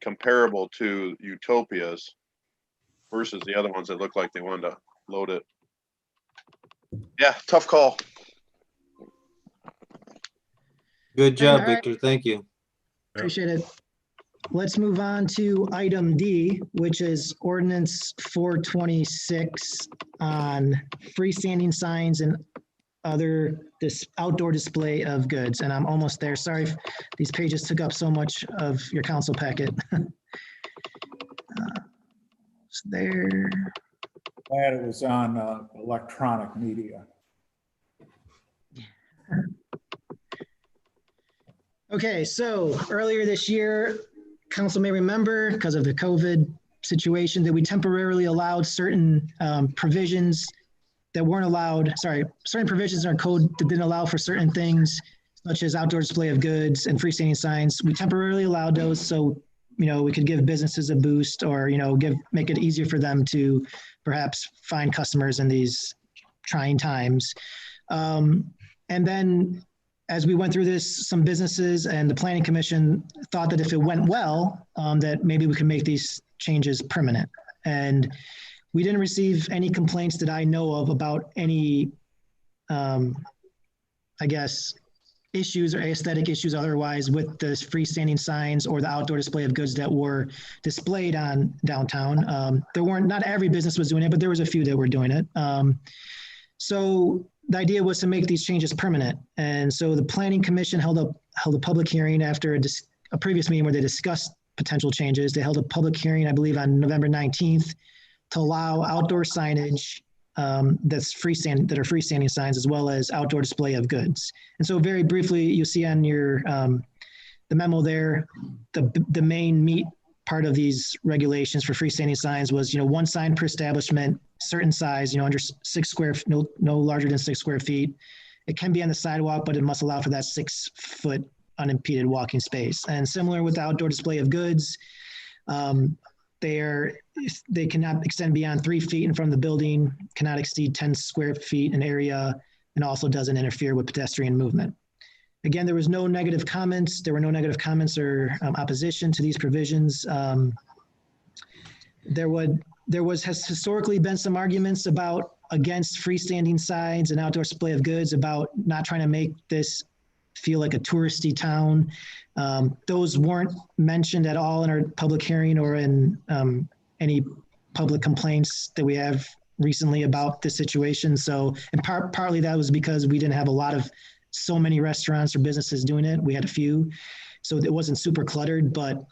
comparable to Utopia's versus the other ones that look like they wanted to load it. Yeah, tough call. Good job, All right. Victor. Thank you. Appreciate it. Let's move on to item D, which is ordinance 426 on freestanding signs and other outdoor display of goods. And I'm almost there. Sorry if these pages took up so much of your council packet. It's there. Glad it was on electronic media. Okay, so earlier this year, council may remember, because of the COVID situation, that we temporarily allowed certain provisions that weren't allowed, certain provisions in our code that didn't allow for certain things, such as outdoor display of goods and freestanding signs. We temporarily allowed those so, we could give businesses a boost, or, make it easier for them to perhaps find customers in these trying times. And then as we went through this, some businesses and the Planning Commission thought that if it went well, that maybe we could make these changes permanent. And we didn't receive any complaints that I know of about any, issues or aesthetic issues otherwise with the freestanding signs or the outdoor display of goods that were displayed on downtown. Not every business was doing it, but there was a few that were doing it. So the idea was to make these changes permanent. And so the Planning Commission held a public hearing after a previous meeting where they discussed potential changes. They held a public hearing, I believe, on November 19th to allow outdoor signage that are freestanding signs, as well as outdoor display of goods. And so very briefly, you see on your the memo there, the main meat part of these regulations for freestanding signs was, one sign per establishment, certain size, under 6 square, no larger than 6 square feet. It can be on the sidewalk, but it must allow for that 6 foot unimpeded walking space. And similar with the outdoor display of goods, they cannot extend beyond 3 feet in front of the building, cannot exceed 10 square feet in area, and also doesn't interfere with pedestrian movement. Again, there was no negative comments. There were no negative comments or opposition to these provisions. Has historically been some arguments against freestanding signs and outdoor display of goods, about not trying to make this feel like a touristy town. Those weren't mentioned at all in our public hearing or in any public complaints that we have recently about this situation. So, and partly that was because we didn't have so many restaurants or businesses doing it. We had a few, so it wasn't super cluttered. But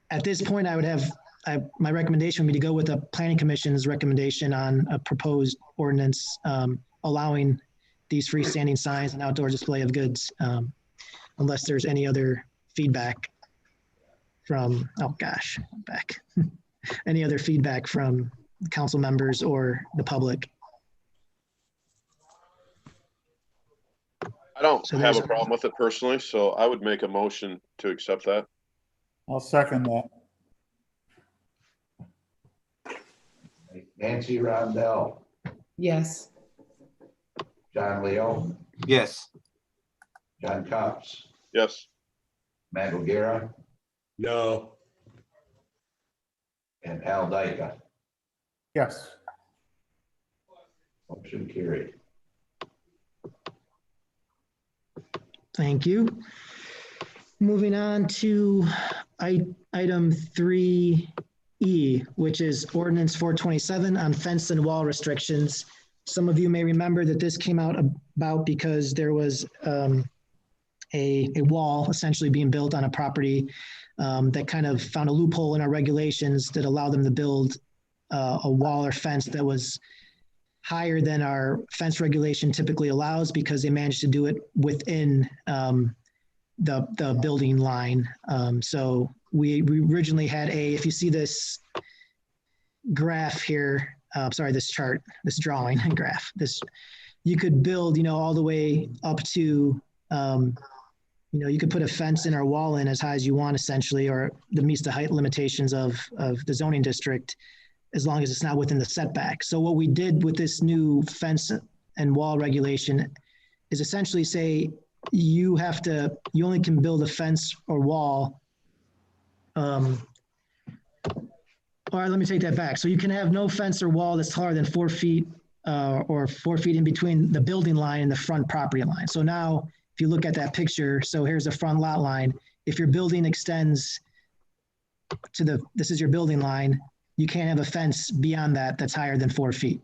at this point, my recommendation would be to go with the Planning Commission's recommendation on a proposed ordinance allowing these freestanding signs and outdoor display of goods, unless there's any other feedback from, any other feedback from council members or the public. I don't have a problem with it personally, so I would make a motion to accept that. I'll second that. Nancy Rondell, Yes. John Leo, Yes. John Cops, Yes. Matt O'Gara, No. and Al Dyka. Yes. Motion carried. Thank you. Moving on to item 3E, which is ordinance 427 on fence and wall restrictions. Some of you may remember that this came out about because there was a wall essentially being built on a property that kind of found a loophole in our regulations that allowed them to build a wall or fence that was higher than our fence regulation typically allows because they managed to do it within the building line. So we originally had if you see this graph here, sorry, this chart, this drawing graph, you could build, all the way up to, you could put a fence in or wall in as high as you want essentially, or that meets the height limitations of the zoning district, as long as it's not within the setback. So what we did with this new fence and wall regulation is essentially say you only can build a fence or wall. Or let me take that back. So you can have no fence or wall that's taller than 4 feet or 4 feet in between the building line and the front property line. So now if you look at that picture, so here's the front lot line. If your building extends this is your building line, you can't have a fence beyond that's higher than 4 feet.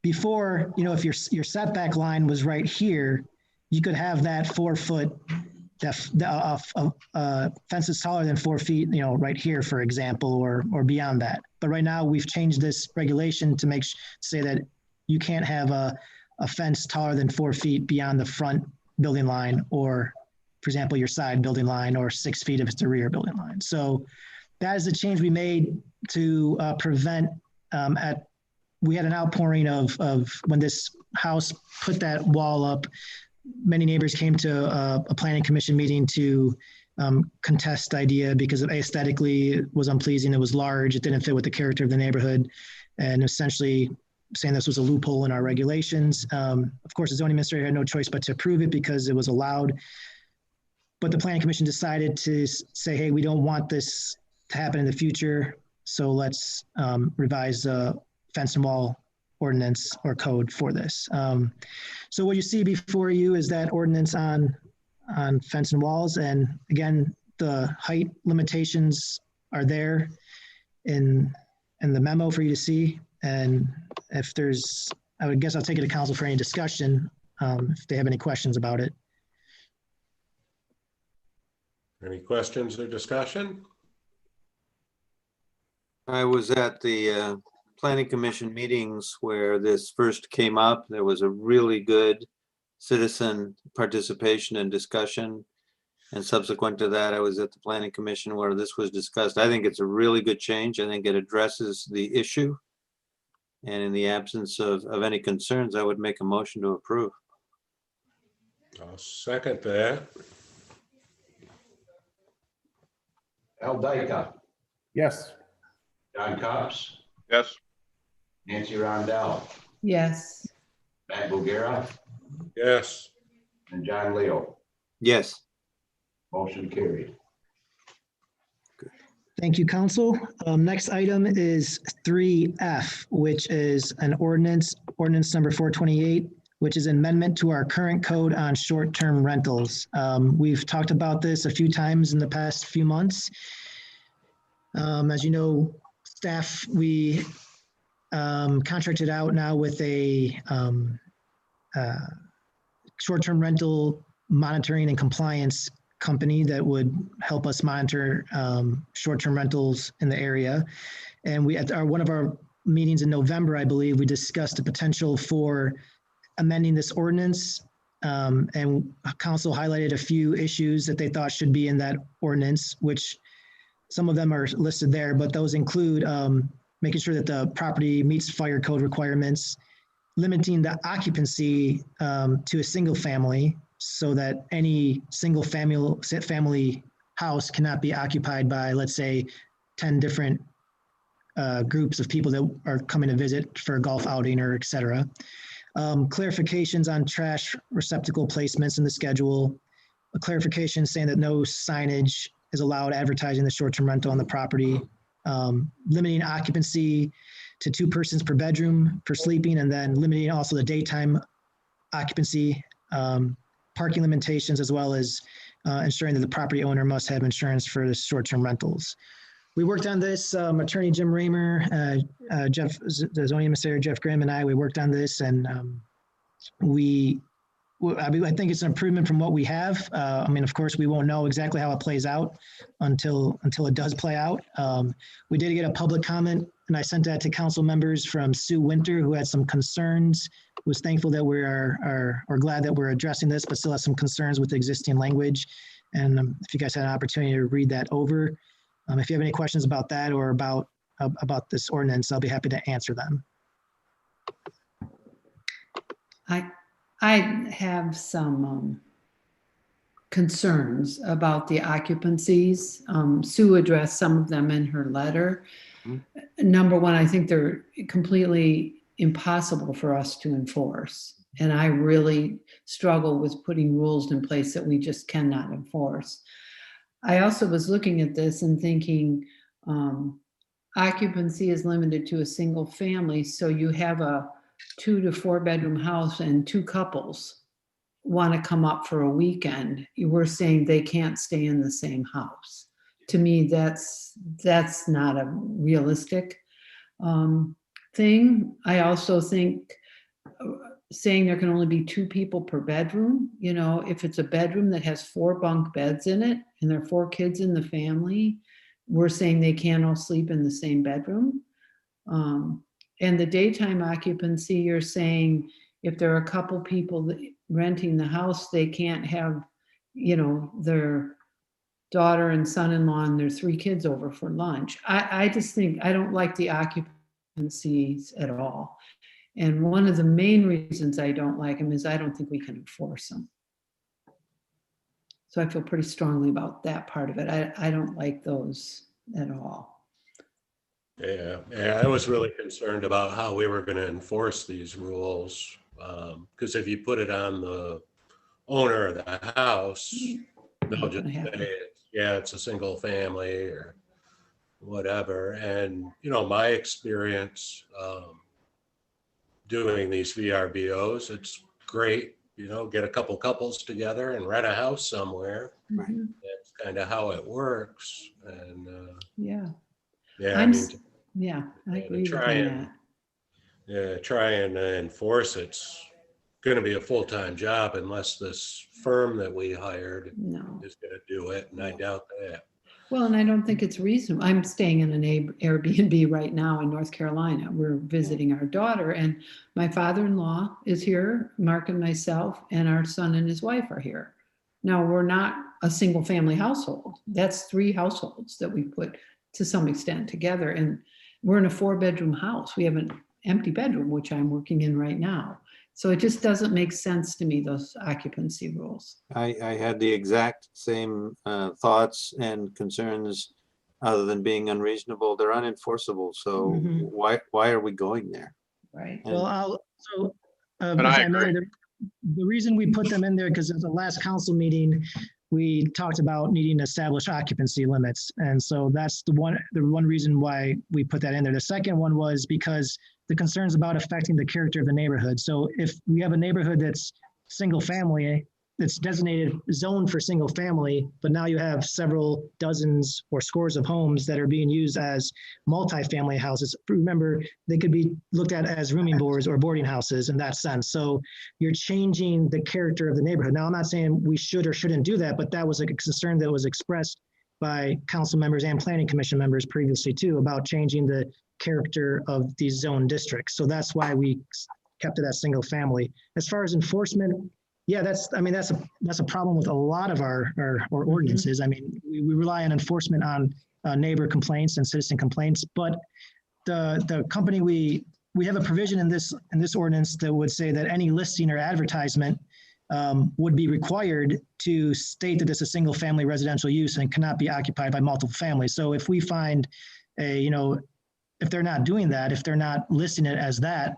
Before, if your setback line was right here, you could have that 4 foot fence is taller than 4 feet, right here, for example, or beyond that. But right now we've changed this regulation to say that you can't have a fence taller than 4 feet beyond the front building line, or for example, your side building line, or 6 feet if it's the rear building line. So that is the change we made to prevent we had an outpouring of when this house put that wall up. Many neighbors came to a planning commission meeting to contest the idea because aesthetically it was unpleasing. It was large. It didn't fit with the character of the neighborhood, and essentially saying this was a loophole in our regulations. Of course, the zoning administrator had no choice but to approve it because it was allowed. But the planning commission decided to say, hey, we don't want this to happen in the future, so let's revise the fence and wall ordinance or code for this. So what you see before you is that ordinance on fence and walls. And again, the height limitations are there in the memo for you to see. And if I would guess I'll take it to council for any discussion if they have any questions about it. Any questions or discussion? I was at the planning commission meetings where this first came up. There was a really good citizen participation and discussion. And subsequent to that, I was at the planning commission where this was discussed. I think it's a really good change. I think it addresses the issue. And in the absence of any concerns, I would make a motion to approve. I'll second that. Al Dyka, Yes. John Cops, Yes. Nancy Rondell, Yes. Matt Boogera, Yes. and John Leo. Yes. Motion carried. Thank you, council. Next item is 3F, which is an ordinance number 428, which is an amendment to our current code on short-term rentals. We've talked about this a few times in the past few months. As you know, staff, we contracted out now with a short-term rental monitoring and compliance company that would help us monitor short-term rentals in the area. And we, at one of our meetings in November, I believe, we discussed the potential for amending this ordinance. And council highlighted a few issues that they thought should be in that ordinance, which some of them are listed there, but those include making sure that the property meets fire code requirements, limiting the occupancy to a single family so that any single family house cannot be occupied by, let's say, 10 different groups of people that are coming to visit for a golf outing or et cetera. Clarifications on trash receptacle placements in the schedule, a clarification saying that no signage is allowed advertising the short-term rental on the property, limiting occupancy to 2 persons per bedroom for sleeping, and then limiting also the daytime occupancy, parking limitations, as well as ensuring that the property owner must have insurance for the short-term rentals. We worked on this, Attorney Jim Raymer, the zoning administrator Jeff Grimm, and I, we worked on this, and we I mean, I think it's an improvement from what we have. I mean, of course, we won't know exactly how it plays out until it does play out. We did get a public comment, and I sent that to council members from Sue Winter, who had some concerns, was thankful that we are glad that we're addressing this, but still has some concerns with the existing language. And if you guys had an opportunity to read that over, if you have any questions about that or about this ordinance, I'll be happy to answer them. I have some concerns about the occupancies. Sue addressed some of them in her letter. Number one, I think they're completely impossible for us to enforce. And I really struggle with putting rules in place that we just cannot enforce. I also was looking at this and thinking occupancy is limited to a single family. So you have a 2 to 4 bedroom house and 2 couples want to come up for a weekend. We're saying they can't stay in the same house. To me, that's not a realistic thing. I also think saying there can only be 2 people per bedroom, you know, if it's a bedroom that has 4 bunk beds in it and there are 4 kids in the family, we're saying they can't all sleep in the same bedroom. And the daytime occupancy, you're saying if there are a couple people renting the house, they can't have, you know, their daughter and son-in-law and their 3 kids over for lunch. I just think, I don't like the occupancies at all. And one of the main reasons I don't like them is I don't think we can enforce them. So I feel pretty strongly about that part of it. I don't like those at all. Yeah, I was really concerned about how we were going to enforce these rules. Because if you put it on the owner of the house, they'll just say, yeah, it's a single family or whatever. And, you know, my experience doing these VRBOs, it's great, you know, get a couple couples together and rent a house somewhere. Right. That's kind of how it works. And yeah. Yeah, I mean, I agree with that. Yeah, try and enforce it's going to be a full-time job unless this firm that we hired is going to do it, and I doubt that. Well, and I don't think it's reasonable. I'm staying in an Airbnb right now in North Carolina. We're visiting our daughter, and my father-in-law is here, Mark and myself, and our son and his wife are here. Now, we're not a single-family household. That's 3 households that we put to some extent together, and we're in a 4-bedroom house. We have an empty bedroom, which I'm working in right now. So it just doesn't make sense to me, those occupancy rules. I had the exact same thoughts and concerns. Other than being unreasonable, they're unenforceable. So why are we going there? Right. And, Well, the reason we put them in there, because at the last council meeting, we talked about needing to establish occupancy limits. And so that's the one reason why we put that in there. The second one was because the concerns about affecting the character of the neighborhood. So if we have a neighborhood that's single family, that's designated zone for single family, but now you have several dozens or scores of homes that are being used as multifamily houses. Remember, they could be looked at as rooming boards or boarding houses in that sense. So you're changing the character of the neighborhood. Now, I'm not saying we should or shouldn't do that, but that was a concern that was expressed by council members and planning commission members previously too, about changing the character of these zone districts. So that's why we kept it as single family. As far as enforcement, yeah, that's a problem with a lot of our ordinances. I mean, we rely on enforcement on neighbor complaints and citizen complaints, but the company, we have a provision in this ordinance that would say that any listing or advertisement would be required to state that it's a single family residential use and cannot be occupied by multiple families. So if we find if they're not doing that, if they're not listing it as that,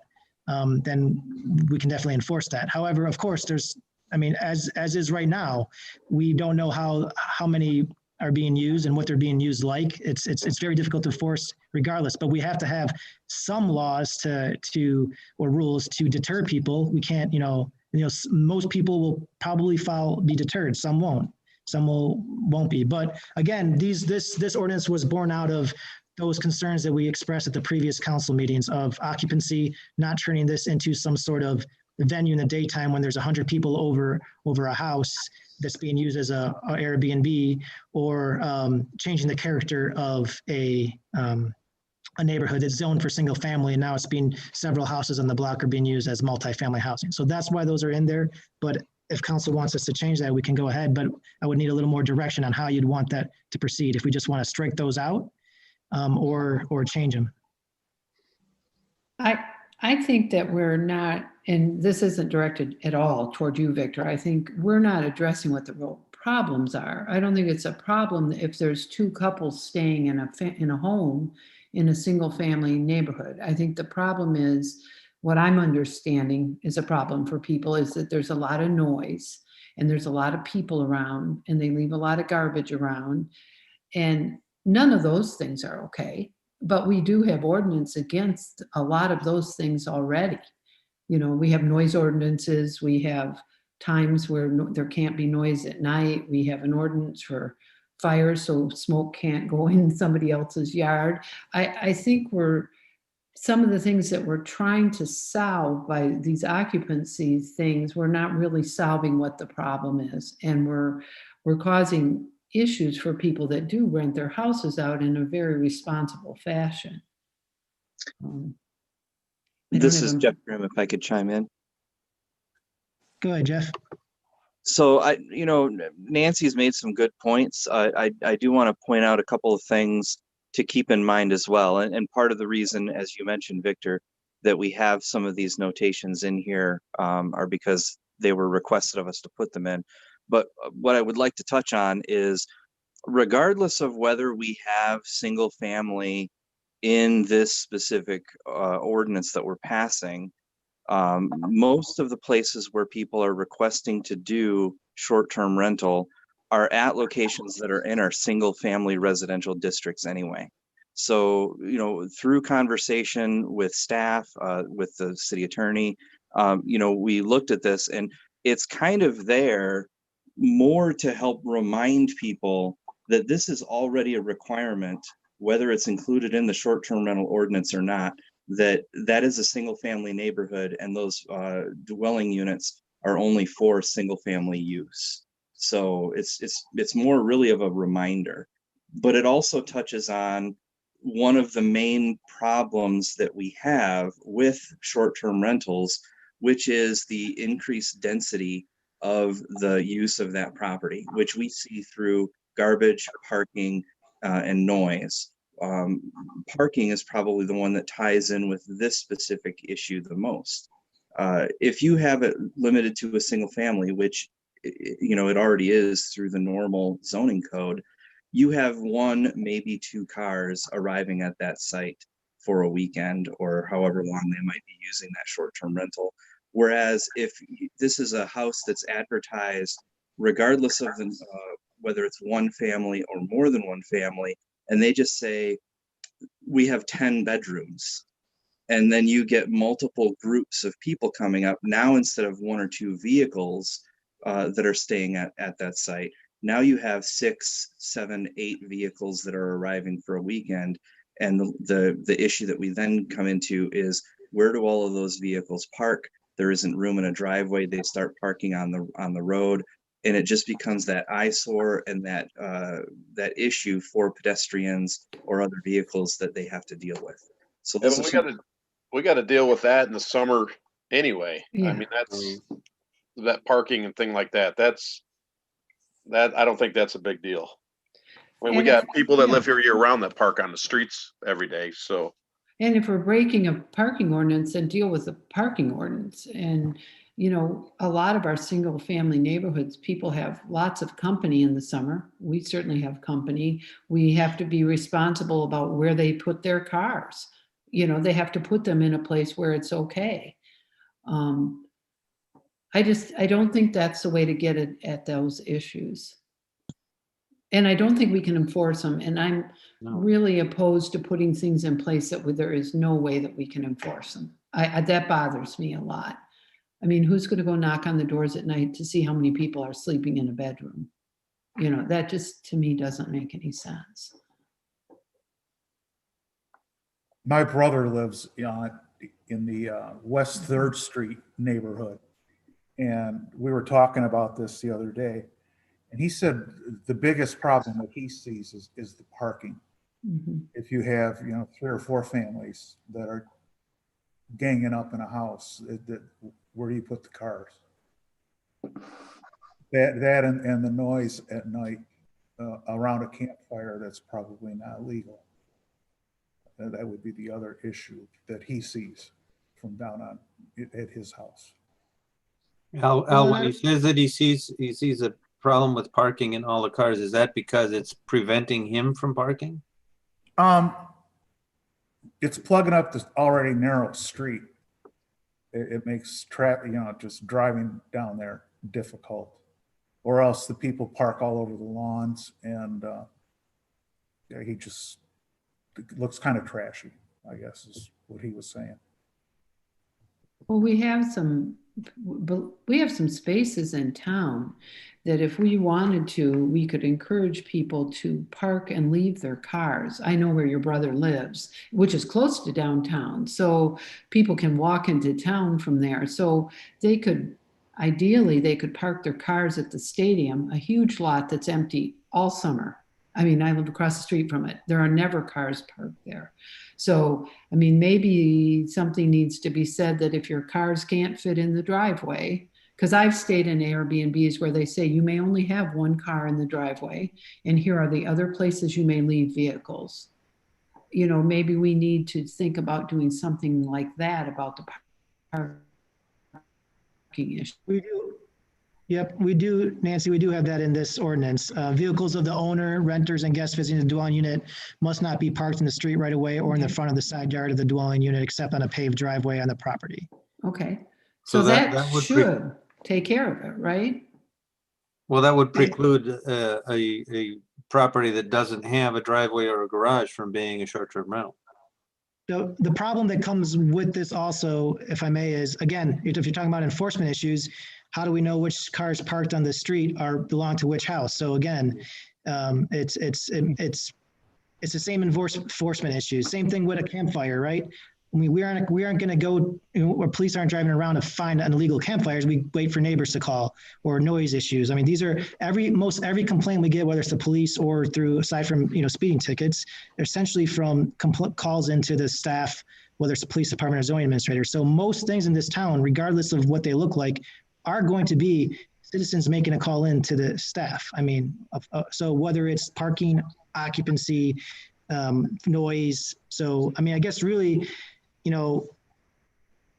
then we can definitely enforce that. However, of course, as is right now, we don't know how many are being used and what they're being used like. It's very difficult to enforce regardless, but we have to have some laws or rules to deter people. We can't, most people will probably be deterred. Some won't. Some won't be. But again, this ordinance was born out of those concerns that we expressed at the previous council meetings of occupancy, not turning this into some sort of venue in the daytime when there's 100 people over a house that's being used as a Airbnb, or changing the character of a neighborhood that's zoned for single family, and now it's being, several houses on the block are being used as multifamily housing. So that's why those are in there. But if council wants us to change that, we can go ahead, but I would need a little more direction on how you'd want that to proceed, if we just want to strike those out, or change them. I think that we're not, and this isn't directed at all toward you, Victor. I think we're not addressing what the real problems are. I don't think it's a problem if there's two couples staying in a home in a single family neighborhood. I think the problem is, what I'm understanding is a problem for people, is that there's a lot of noise and there's a lot of people around and they leave a lot of garbage around, and none of those things are okay. But we do have ordinance against a lot of those things already. You know, we have noise ordinances, we have times where there can't be noise at night. We have an ordinance for fires so smoke can't go in somebody else's yard. I think some of the things that we're trying to solve by these occupancy things, we're not really solving what the problem is. And we're causing issues for people that do rent their houses out in a very responsible fashion. This is Jeff Grimm, if I could chime in. Go ahead, Jeff. So Nancy's made some good points. I do want to point out a couple of things to keep in mind as well. And part of the reason, as you mentioned, Victor, that we have some of these notations in here are because they were requested of us to put them in. But what I would like to touch on is, regardless of whether we have single family in this specific ordinance that we're passing, most of the places where people are requesting to do short-term rental are at locations that are in our single family residential districts anyway. So, through conversation with staff, with the city attorney, we looked at this, and it's kind of there more to help remind people that this is already a requirement, whether it's included in the short-term rental ordinance or not, that is a single family neighborhood, and those dwelling units are only for single family use. So it's more really of a reminder, but it also touches on one of the main problems that we have with short-term rentals, which is the increased density of the use of that property, which we see through garbage, parking, and noise. Parking is probably the one that ties in with this specific issue the most. If you have it limited to a single family, which it already is through the normal zoning code, you have one, maybe two cars arriving at that site for a weekend or however long they might be using that short-term rental. Whereas if this is a house that's advertised, regardless of whether it's one family or more than one family, and they just say, we have 10 bedrooms, and then you get multiple groups of people coming up. Now, instead of one or two vehicles that are staying at that site, now you have 6, 7, 8 vehicles that are arriving for a weekend. And the issue that we then come into is, where do all of those vehicles park? There isn't room in a driveway. They start parking on the road, and it just becomes that eyesore and that issue for pedestrians or other vehicles that they have to deal with. So this is we got to deal with that in the summer anyway. Yeah. I mean, that's that parking and thing like that. I don't think that's a big deal. I mean, we got people that live here year round that park on the streets every day. So. And if we're breaking a parking ordinance, then deal with the parking ordinance. And, a lot of our single family neighborhoods, people have lots of company in the summer. We certainly have company. We have to be responsible about where they put their cars. They have to put them in a place where it's okay. I don't think that's the way to get at those issues. And I don't think we can enforce them. And I'm really opposed to putting things in place that there is no way that we can enforce them. That bothers me a lot. I mean, who's going to go knock on the doors at night to see how many people are sleeping in a bedroom? That just, to me, doesn't make any sense. My brother lives in the West 3rd Street neighborhood. And we were talking about this the other day. And he said the biggest problem that he sees is the parking. If you have, 3 or 4 families that are ganging up in a house, where do you put the cars? That and the noise at night around a campfire, that's probably not legal. That would be the other issue that he sees from down on at his house. Al, when he says that he sees a problem with parking in all the cars, is that because it's preventing him from parking? It's plugging up this already narrow street. It makes just driving down there difficult, or else the people park all over the lawns, and he just looks kind of trashy, I guess is what he was saying. Well, we have some spaces in town that if we wanted to, we could encourage people to park and leave their cars. I know where your brother lives, which is close to downtown. So people can walk into town from there. So ideally, they could park their cars at the stadium, a huge lot that's empty all summer. I mean, I live across the street from it. There are never cars parked there. So, I mean, maybe something needs to be said that if your cars can't fit in the driveway, because I've stayed in Airbnbs where they say you may only have 1 car in the driveway, and here are the other places you may leave vehicles. Maybe we need to think about doing something like that about the parking issue. We do. Yep, we do, Nancy, we do have that in this ordinance. Vehicles of the owner, renters, and guests visiting the dwelling unit must not be parked in the street right away or in the front of the side yard of the dwelling unit except on a paved driveway on the property. Okay. So that would should take care of it, right? Well, that would preclude a property that doesn't have a driveway or a garage from being a short-term rental. So the problem that comes with this also, if I may, is again, if you're talking about enforcement issues, how do we know which cars parked on the street belong to which house? So again, it's the same enforcement issues. Same thing with a campfire, right? I mean, we aren't going to go, or police aren't driving around to find illegal campfires. We wait for neighbors to call, or noise issues. I mean, these are most every complaint we get, whether it's the police or through, aside from speeding tickets, they're essentially from calls into the staff, whether it's the police department or zoning administrator. So most things in this town, regardless of what they look like, are going to be citizens making a call in to the staff. I mean, so whether it's parking, occupancy, noise. So, I mean, I guess really,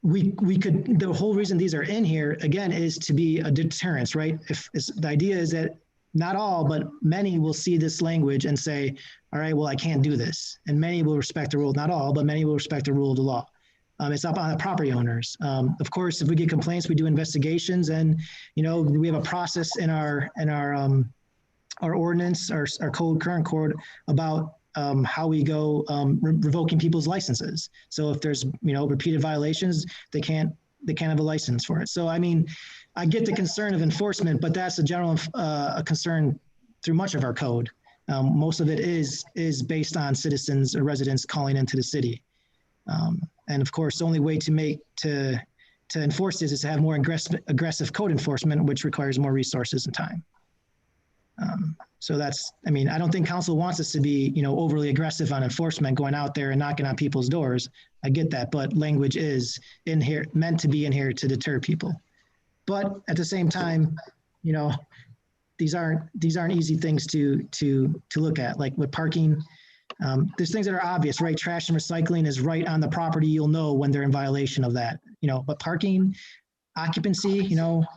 we could, the whole reason these are in here, again, is to be a deterrence, right? The idea is that not all, but many will see this language and say, all right, well, I can't do this. And many will respect the rule, not all, but many will respect the rule of the law. It's up on the property owners. Of course, if we get complaints, we do investigations, and we have a process in our ordinance, our current code about how we go revoking people's licenses. So if there's repeated violations, they can't have a license for it. So I mean, I get the concern of enforcement, but that's a general concern through much of our code. Most of it is based on citizens or residents calling into the city. And of course, the only way to enforce this is to have more aggressive code enforcement, which requires more resources and time. So that's, I mean, I don't think council wants us to be, overly aggressive on enforcement, going out there and knocking on people's doors. I get that, but language is in here, meant to be in here to deter people. But at the same time, these aren't easy things to look at, like with parking. There's things that are obvious, right? Trash and recycling is right on the property. You'll know when they're in violation of that, but parking, occupancy,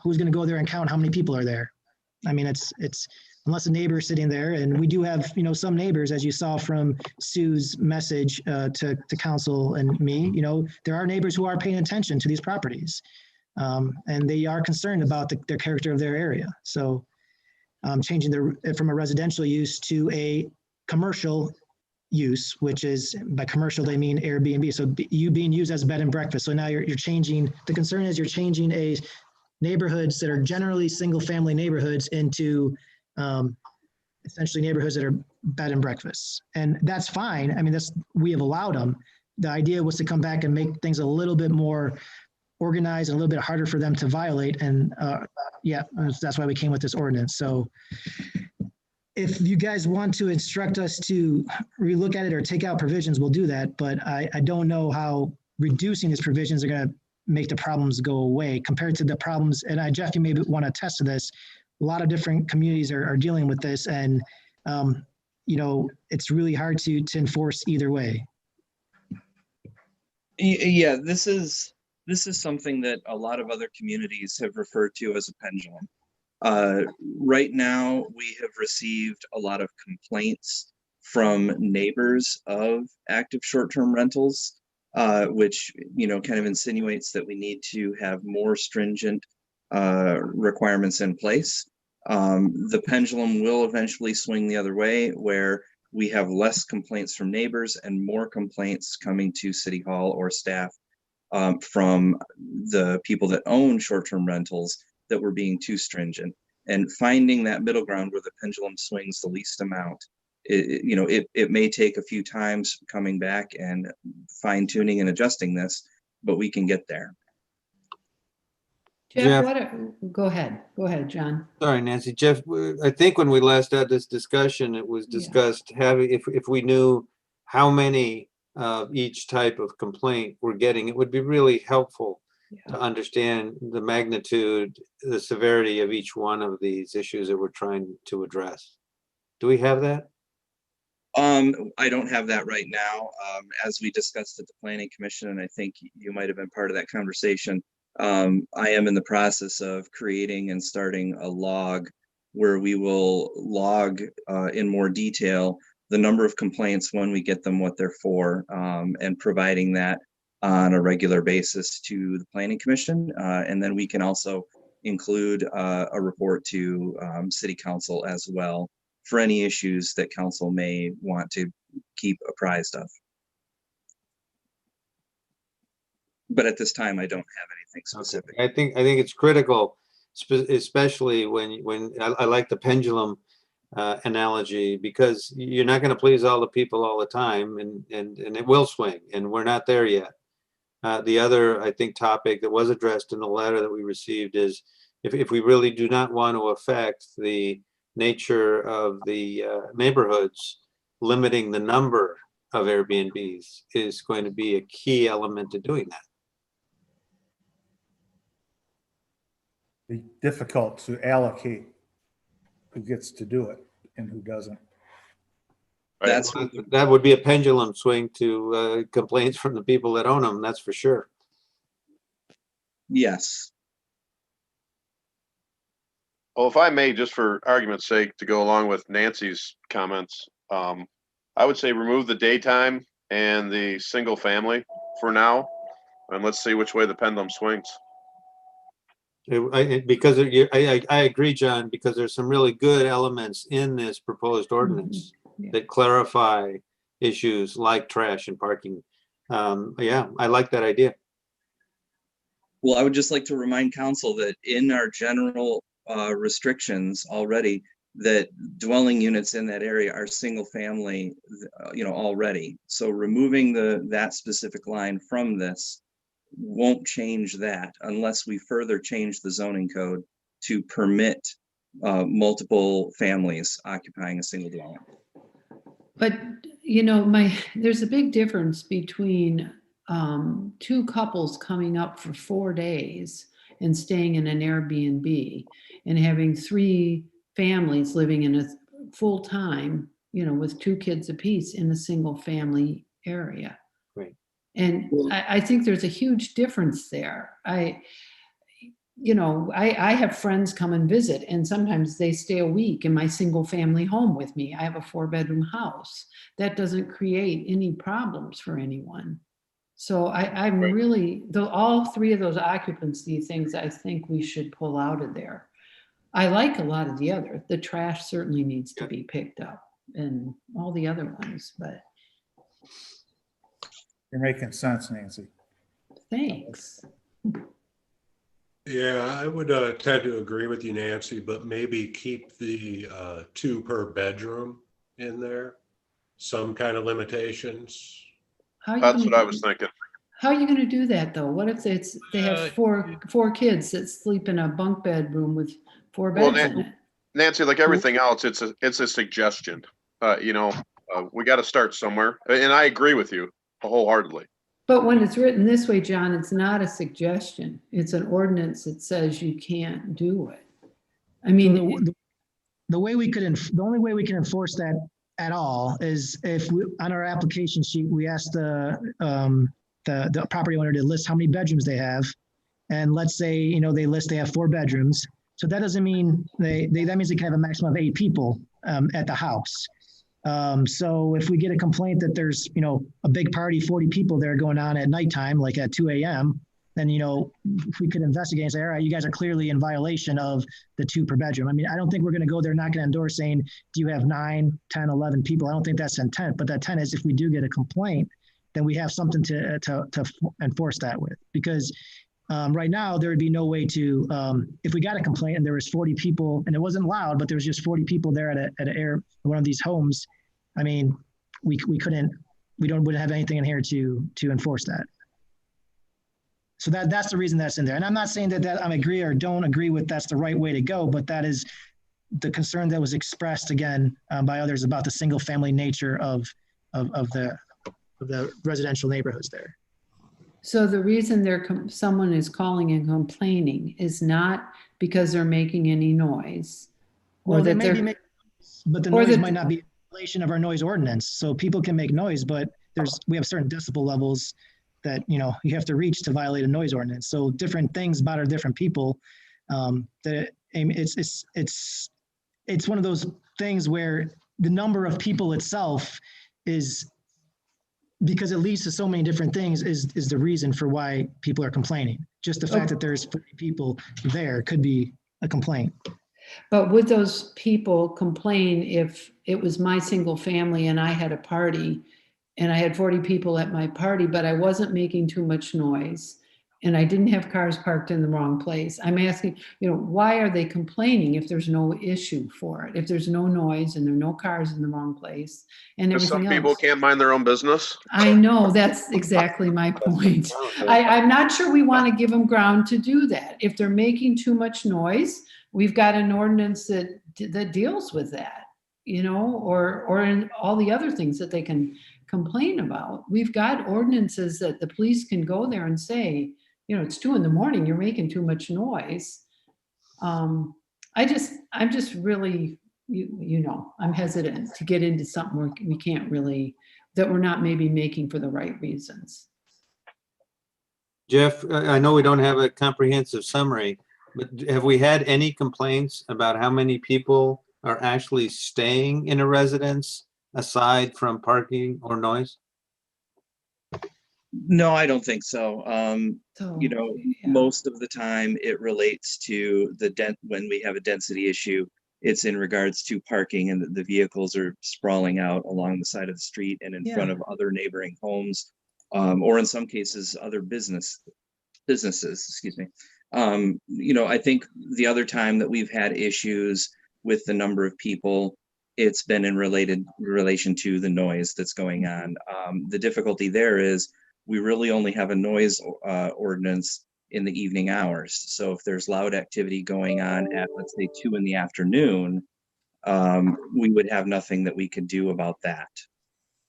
who's going to go there and count how many people are there? I mean, it's unless a neighbor is sitting there, and we do have, some neighbors, as you saw from Sue's message to council and me, there are neighbors who are paying attention to these properties, and they are concerned about their character of their area. So changing from a residential use to a commercial use, which is, by commercial, they mean Airbnb. So you being used as a bed and breakfast. So now you're changing, the concern is you're changing neighborhoods that are generally single family neighborhoods into essentially neighborhoods that are bed and breakfasts. And that's fine. I mean, we have allowed them, the idea was to come back and make things a little bit more organized and a little bit harder for them to violate. And yeah, that's why we came with this ordinance. So if you guys want to instruct us to relook at it or take out provisions, we'll do that. But I don't know how reducing these provisions are going to make the problems go away compared to the problems. And Jeff, you maybe want to attest to this. A lot of different communities are dealing with this, and you know, it's really hard to enforce either way. Yeah, this is something that a lot of other communities have referred to as a pendulum. Right now, we have received a lot of complaints from neighbors of active short-term rentals, which, you know, kind of insinuates that we need to have more stringent requirements in place. The pendulum will eventually swing the other way, where we have less complaints from neighbors and more complaints coming to City Hall or staff from the people that own short-term rentals that we're being too stringent. And finding that middle ground where the pendulum swings the least amount, it may take a few times coming back and fine-tuning and adjusting this, but we can get there. Jeff, go ahead, John. Sorry, Nancy. Jeff, I think when we last had this discussion, it was discussed having, if we knew how many of each type of complaint we're getting, it would be really helpful to understand the magnitude, the severity of each one of these issues that we're trying to address. Do we have that? I don't have that right now. As we discussed at the Planning Commission, and I think you might have been part of that conversation, I am in the process of creating and starting a log where we will log in more detail the number of complaints, when we get them, what they're for, and providing that on a regular basis to the Planning Commission. And then we can also include a report to City Council as well for any issues that Council may want to keep apprised of. But at this time, I don't have anything specific. I think it's critical, especially when I like the pendulum analogy, because you're not going to please all the people all the time, and it will swing, and we're not there yet. The other, I think, topic that was addressed in the letter that we received is if we really do not want to affect the nature of the neighborhoods, limiting the number of Airbnbs is going to be a key element to doing that. Be difficult to allocate who gets to do it and who doesn't. That would be a pendulum swing to complaints from the people that own them. That's for sure. Yes. Well, if I may, just for argument's sake, to go along with Nancy's comments, I would say remove the daytime and the single family for now, and let's see which way the pendulum swings. I agree, John, because there's some really good elements in this proposed ordinance that clarify issues like trash and parking. Yeah, I like that idea. Well, I would just like to remind council that in our general restrictions already, that dwelling units in that area are single family, already. So removing that specific line from this won't change that unless we further change the zoning code to permit multiple families occupying a single dwelling. But, there's a big difference between two couples coming up for 4 days and staying in an Airbnb and having 3 families living in a full time, with 2 kids apiece in a single family area. Right. And I think there's a huge difference there. I have friends come and visit, and sometimes they stay a week in my single family home with me. I have a 4-bedroom house. That doesn't create any problems for anyone. So I'm really, all 3 of those occupancy things, I think we should pull out of there. I like a lot of the other. The trash certainly needs to be picked up and all the other ones, but. You're making sense, Nancy. Thanks. Yeah, I would tend to agree with you, Nancy, but maybe keep the 2 per bedroom in there. Some kind of limitations. How are you That's gonna what I do- was thinking. How are you gonna do that, though? What if they have four kids that sleep in a bunk bedroom with 4 Well, beds in it? Nancy, like everything else, it's a suggestion. We got to start somewhere, and I agree with you wholeheartedly. But when it's written this way, John, it's not a suggestion. It's an ordinance that says you can't do it. I mean, The way we could, the only way we can enforce that at all is if we, on our application sheet, we ask the property owner to list how many bedrooms they have. And let's say, you know, they have 4 bedrooms. So that doesn't mean that means they can have a maximum of 8 people at the house. So if we get a complaint that there's, you know, a big party, 40 people there going on at nighttime, like at 2 a.m., then, you know, we could investigate and say, all right, you guys are clearly in violation of the 2 per bedroom. I mean, I don't think we're going to go there knocking on doors saying, do you have 9, 10, 11 people? I don't think that's intent, but that intent is if we do get a complaint, then we have something to enforce that with. Because right now there would be no way to, if we got a complaint and there was 40 people and it wasn't loud, but there was just 40 people there at one of these homes, I mean, we wouldn't have anything in here to enforce that. So that's the reason that's in there. And I'm not saying that I agree or don't agree with that's the right way to go, but that is the concern that was expressed again by others about the single family nature of the residential neighborhoods there. so the reason someone is calling and complaining is not because they're making any noise. Well, they may be making, but the noise might not be a violation of our noise ordinance. So people can make noise, but we have certain decibel levels that, you know, you have to reach to violate a noise ordinance. So different things bother different people. It's one of those things where the number of people itself is, because it leads to so many different things, is the reason for why people are complaining. Just the fact that there's 40 people there could be a complaint. But would those people complain if it was my single family and I had a party and I had 40 people at my party, but I wasn't making too much noise and I didn't have cars parked in the wrong place? I'm asking, you know, why are they complaining if there's no issue for it? If there's no noise and there are no cars in the wrong place and everything else? Some people can't mind their own business. I know, that's exactly my point. I'm not sure we want to give them ground to do that. If they're making too much noise, we've got an ordinance that deals with that, you know, or in all the other things that they can complain about. We've got ordinances that the police can go there and say, you know, it's 2 a.m, you're making too much noise. I'm just really, you know, I'm hesitant to get into something we can't really, that we're not maybe making for the right reasons. Jeff, I know we don't have a comprehensive summary, but have we had any complaints about how many people are actually staying in a residence aside from parking or noise? No, I don't think so. You know, most of the time it relates to when we have a density issue, it's in regards to parking and the vehicles are sprawling out along the side of the street and in front of other neighboring homes, or in some cases, other businesses, excuse me. You know, I think the other time that we've had issues with the number of people, it's been in relation to the noise that's going on. The difficulty there is we really only have a noise ordinance in the evening hours. So if there's loud activity going on at, let's say, 2 p.m, we would have nothing that we could do about that.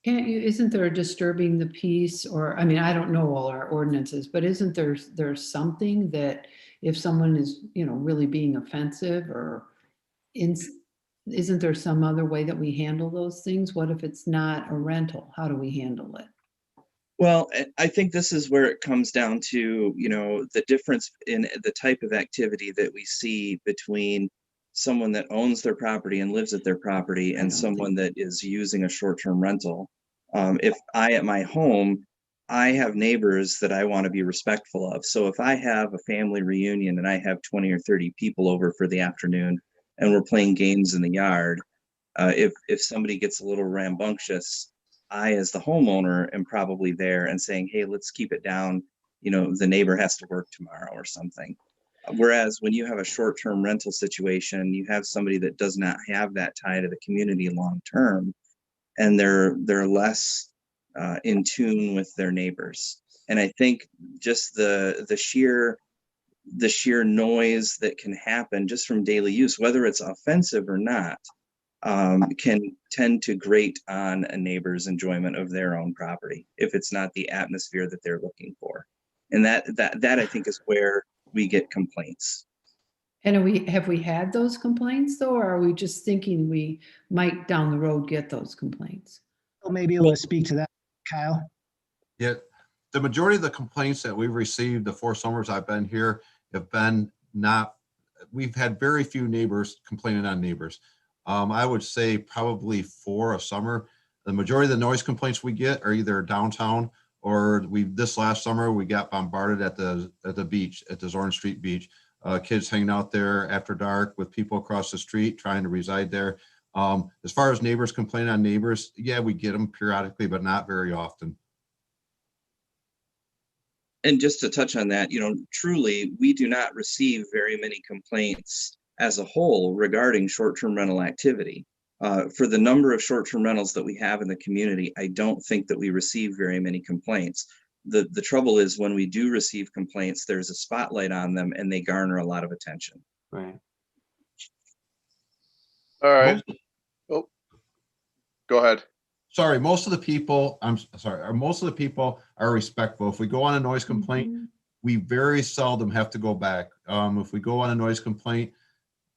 Isn't there disturbing the peace, or, I mean, I don't know all our ordinances, but isn't there something that if someone is, you know, really being offensive, or isn't there some other way that we handle those things? What if it's not a rental? How do we handle it? Well, I think this is where it comes down to, you know, the difference in the type of activity that we see between someone that owns their property and lives at their property and someone that is using a short-term rental. If at my home, I have neighbors that I want to be respectful of. So if I have a family reunion and I have 20 or 30 people over for the afternoon and we're playing games in the yard, if somebody gets a little rambunctious, I, as the homeowner, am probably there and saying, hey, let's keep it down. You know, the neighbor has to work tomorrow or something. Whereas when you have a short-term rental situation, you have somebody that does not have that tie to the community long-term, and they're less in tune with their neighbors. And I think just the sheer noise that can happen just from daily use, whether it's offensive or not, can tend to grate on a neighbor's enjoyment of their own property if it's not the atmosphere that they're looking for. And that I think is where we get complaints. And have we had those complaints though, or are we just thinking we might down the road get those complaints? Well, maybe able to speak to that, Kyle. Yeah, the majority of the complaints that we've received the 4 summers I've been here have been we've had very few neighbors complaining on neighbors. I would say probably 4 a summer. The majority of the noise complaints we get are either downtown or this last summer we got bombarded at the beach, at the Zorn Street Beach. Kids hanging out there after dark with people across the street trying to reside there. As far as neighbors complaining on neighbors, yeah, we get them periodically, but not very often. And just to touch on that, truly, we do not receive very many complaints as a whole regarding short-term rental activity. For the number of short-term rentals that we have in the community, I don't think that we receive very many complaints. The trouble is when we do receive complaints, there's a spotlight on them and they garner a lot of attention. Right. All right. Oh, go ahead. Sorry, most of the people are respectful. If we go on a noise complaint, we very seldom have to go back. If we go on a noise complaint,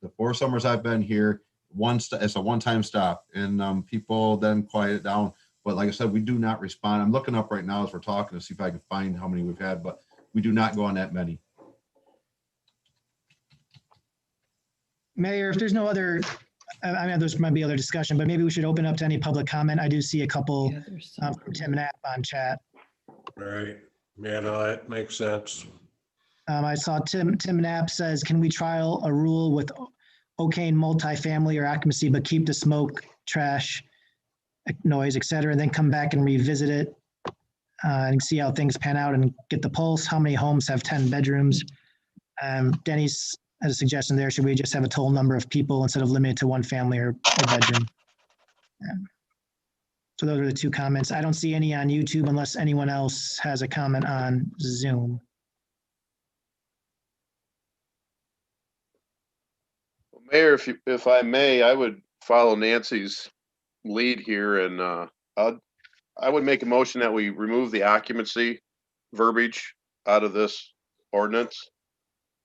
the 4 summers I've been here, it's a one-time stop, and people then quiet it down. But like I said, we do not respond. I'm looking up right now as we're talking to see if I can find how many we've had, but we do not go on that many. Mayor, if there's no other, I mean, there's might be other discussion, but maybe we should open up to any public comment. I do see a couple from Tim Knapp on chat. All right. Yeah, no, that makes sense. I saw Tim Knapp says, can we trial a rule with O'Kane multifamily or occupancy, but keep the smoke, trash, noise, et cetera, and then come back and revisit it and see how things pan out and get the pulse. How many homes have 10 bedrooms? Denny's has a suggestion there. Should we just have a total number of people instead of limited to one family or bedroom? Yeah. So those are the 2 comments. I don't see any on YouTube unless anyone else has a comment on Zoom. Mayor, if I may, I would follow Nancy's lead here, and I would make a motion that we remove the occupancy verbiage out of this ordinance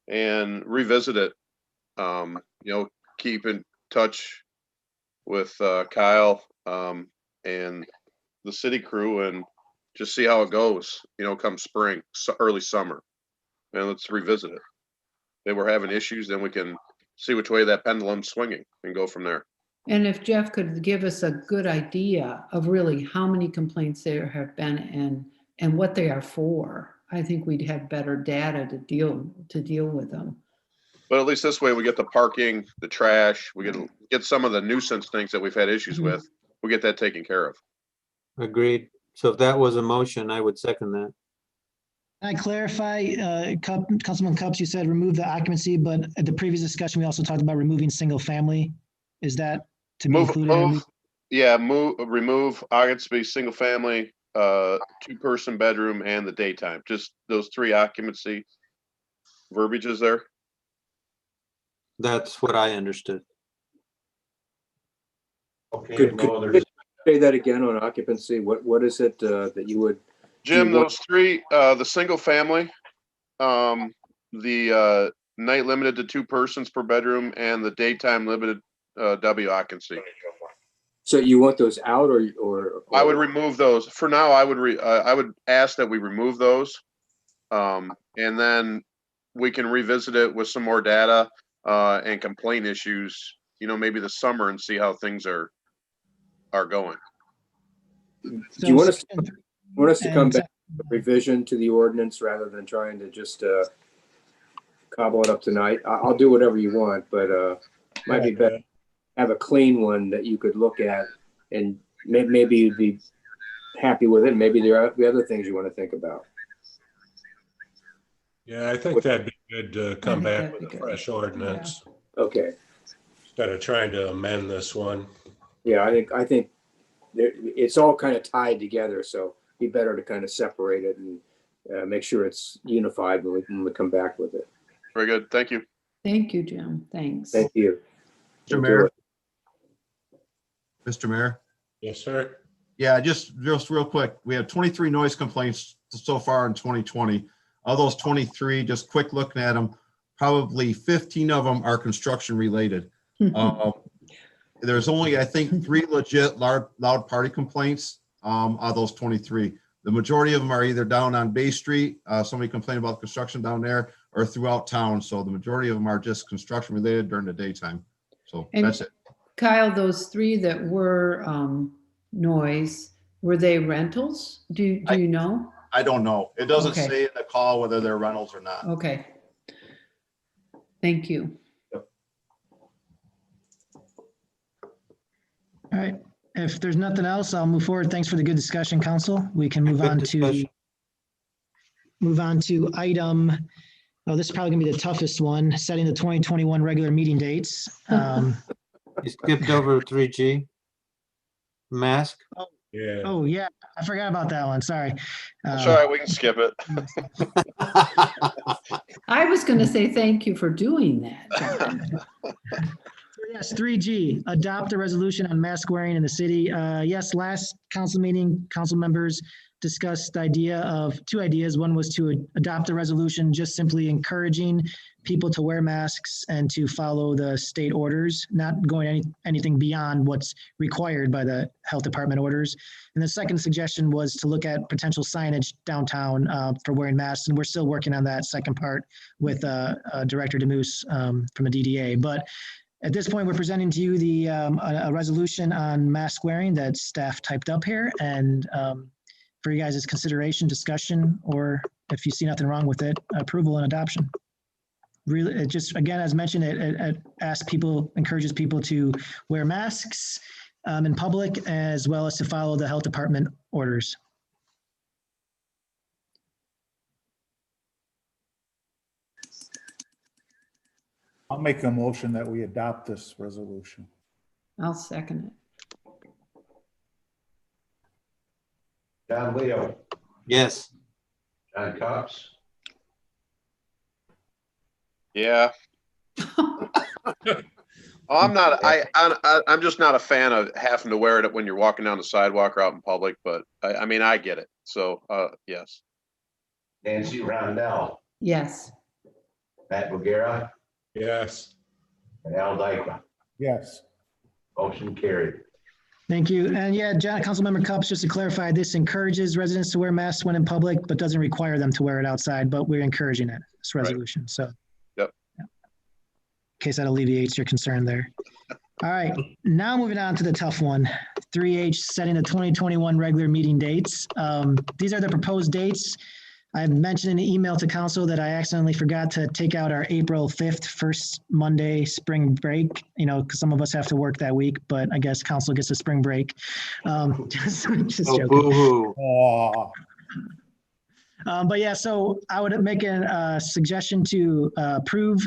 and revisit it. Keep in touch with Kyle and the city crew and just see how it goes, come spring, early summer, and let's revisit it. If we're having issues, then we can see which way that pendulum's swinging and go from there. And if Jeff could give us a good idea of really how many complaints there have been and what they are for, I think we'd have better data to deal with them. But at least this way we get the parking, the trash, we get some of the nuisance things that we've had issues with. We get that taken care of. Agreed. So if that was a motion, I would second that. Can I clarify, Councilman Cups, you said remove the occupancy, but at the previous discussion, we also talked about removing single family. Is that to be included? Remove occupancy, single family, 2-person bedroom, and the daytime. Just those 3 occupancy verbiages there. That's what I understood. Okay. Could you say that again on occupancy? What is it that you would? Jim, those 3, the single family, the night limited to 2 persons per bedroom, and the daytime limited W occupancy. So you want those out, or? I would remove those for now. I would ask that we remove those, and then we can revisit it with some more data and complaint issues. Maybe the summer and see how things are going. Do you want us to come back with a revision to the ordinance rather than trying to just cobble it up tonight? I'll do whatever you want, but might be better have a clean one that you could look at, and maybe you'd be happy with it. Maybe there are other things you want to think about. Yeah, I think that'd be good to come back with a fresh ordinance. Okay. Instead of trying to amend this one. Yeah, I think it's all kind of tied together, so be better to kind of separate it and make sure it's unified when we come back with it. Very good. Thank you. Thank you, Jim. Thanks. Thank you. Mr. Mayor. Mr. Mayor. Yes, sir. Yeah, just real quick. We have 23 noise complaints so far in 2020. Of those 23, just quick looking at them, probably 15 of them are construction related. There's only, I think, 3 legit loud party complaints out of those 23. The majority of them are either down on Bay Street, somebody complained about construction down there, or throughout town. So the majority of them are just construction related during the daytime. So And that's it. Kyle, those 3 that were noise, were they rentals? Do you know? I don't know. It doesn't Okay. say in the call whether they're rentals or not. Okay. Thank you. All right, if there's nothing else, I'll move forward. Thanks for the good discussion, council. We can move Good on discussion. to item, oh, this is probably gonna be the toughest one, setting the 2021 regular meeting dates. You skipped over 3G. Mask. Yeah. Oh, yeah, I forgot about that one, sorry. That's all right. We can skip it. I was going to say thank you for doing that, John. Yes, 3G, adopt a resolution on mask wearing in the city. Yes, last council meeting, council members discussed the idea of 2 ideas. One was to adopt a resolution just simply encouraging people to wear masks and to follow the state orders, not going anything beyond what's required by the health department orders. And the second suggestion was to look at potential signage downtown for wearing masks. And we're still working on that second part with Director DeMoose from the DDA. But at this point, we're presenting to you a resolution on mask wearing that staff typed up here, and for you guys' consideration, discussion, or if you see nothing wrong with it, approval and adoption. Really, it just, again, as mentioned, it encourages people to wear masks in public, as well as to follow the health department orders. I'll make a motion that we adopt this resolution. I'll second it. John Leo, Yes. John Cox, Yeah. I'm not. I'm just not a fan of having to wear it when you're walking down the sidewalk or out in public. But I mean, I get it. So yes. Nancy Rondell, Yes. Matt Bugera, Yes. and Al Dyke. Yes. Motion carried. Thank you. And yeah, John, Councilmember Cups, just to clarify, this encourages residents to wear masks when in public, but doesn't require them to wear it outside, but we're encouraging it, this resolution, so. Yep. In case that alleviates your concern there. All right, now moving on to the tough one. 3H, setting the 2021 regular meeting dates. These are the proposed dates. I mentioned in the email to council that I accidentally forgot to take out our April 5th, first Monday spring break, because some of us have to work that week, but I guess council gets a spring break. Just Oh, joking. boo-hoo. Oh, But yeah, so I would make a suggestion to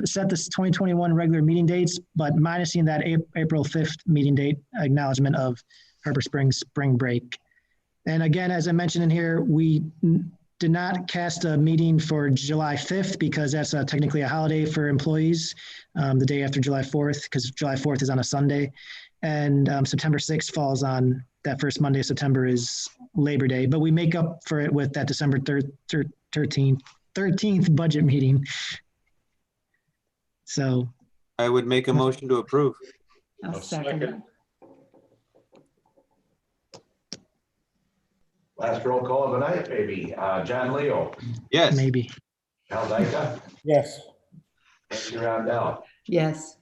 set this 2021 regular meeting dates, but minusing that April 5th meeting date acknowledgement of Harbor Springs spring break. And again, as I mentioned in here, we did not cast a meeting for July 5th because that's technically a holiday for employees, the day after July 4th, because July 4th is on a Sunday. And September 6th falls on that first Monday of September is Labor Day, but we make up for it with that December 13th budget meeting. So. I would make a motion to approve. I'll second it. Last roll call of the night, maybe. John Leo, Yes. Maybe. Al Dyke, yes. Nancy Rondell, Yes.